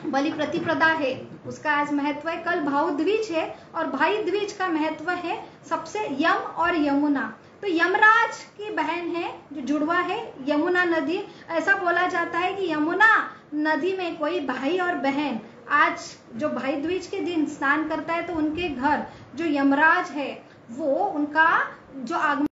बलि प्रतिप्रदा है उसका आज महत्व है। कल भाऊ द्विज है और भाई द्विज का महत्व है सबसे यम और यमुना। तो यमराज की बहन है जो जुड़वा है यमुना नदी। ऐसा बोला जाता है कि यमुना नदी में कोई भाई और बहन आज जो भाई द्विज के दिन स्नान करता है तो उनके घर जो यमराज है वो उनका जो आगमन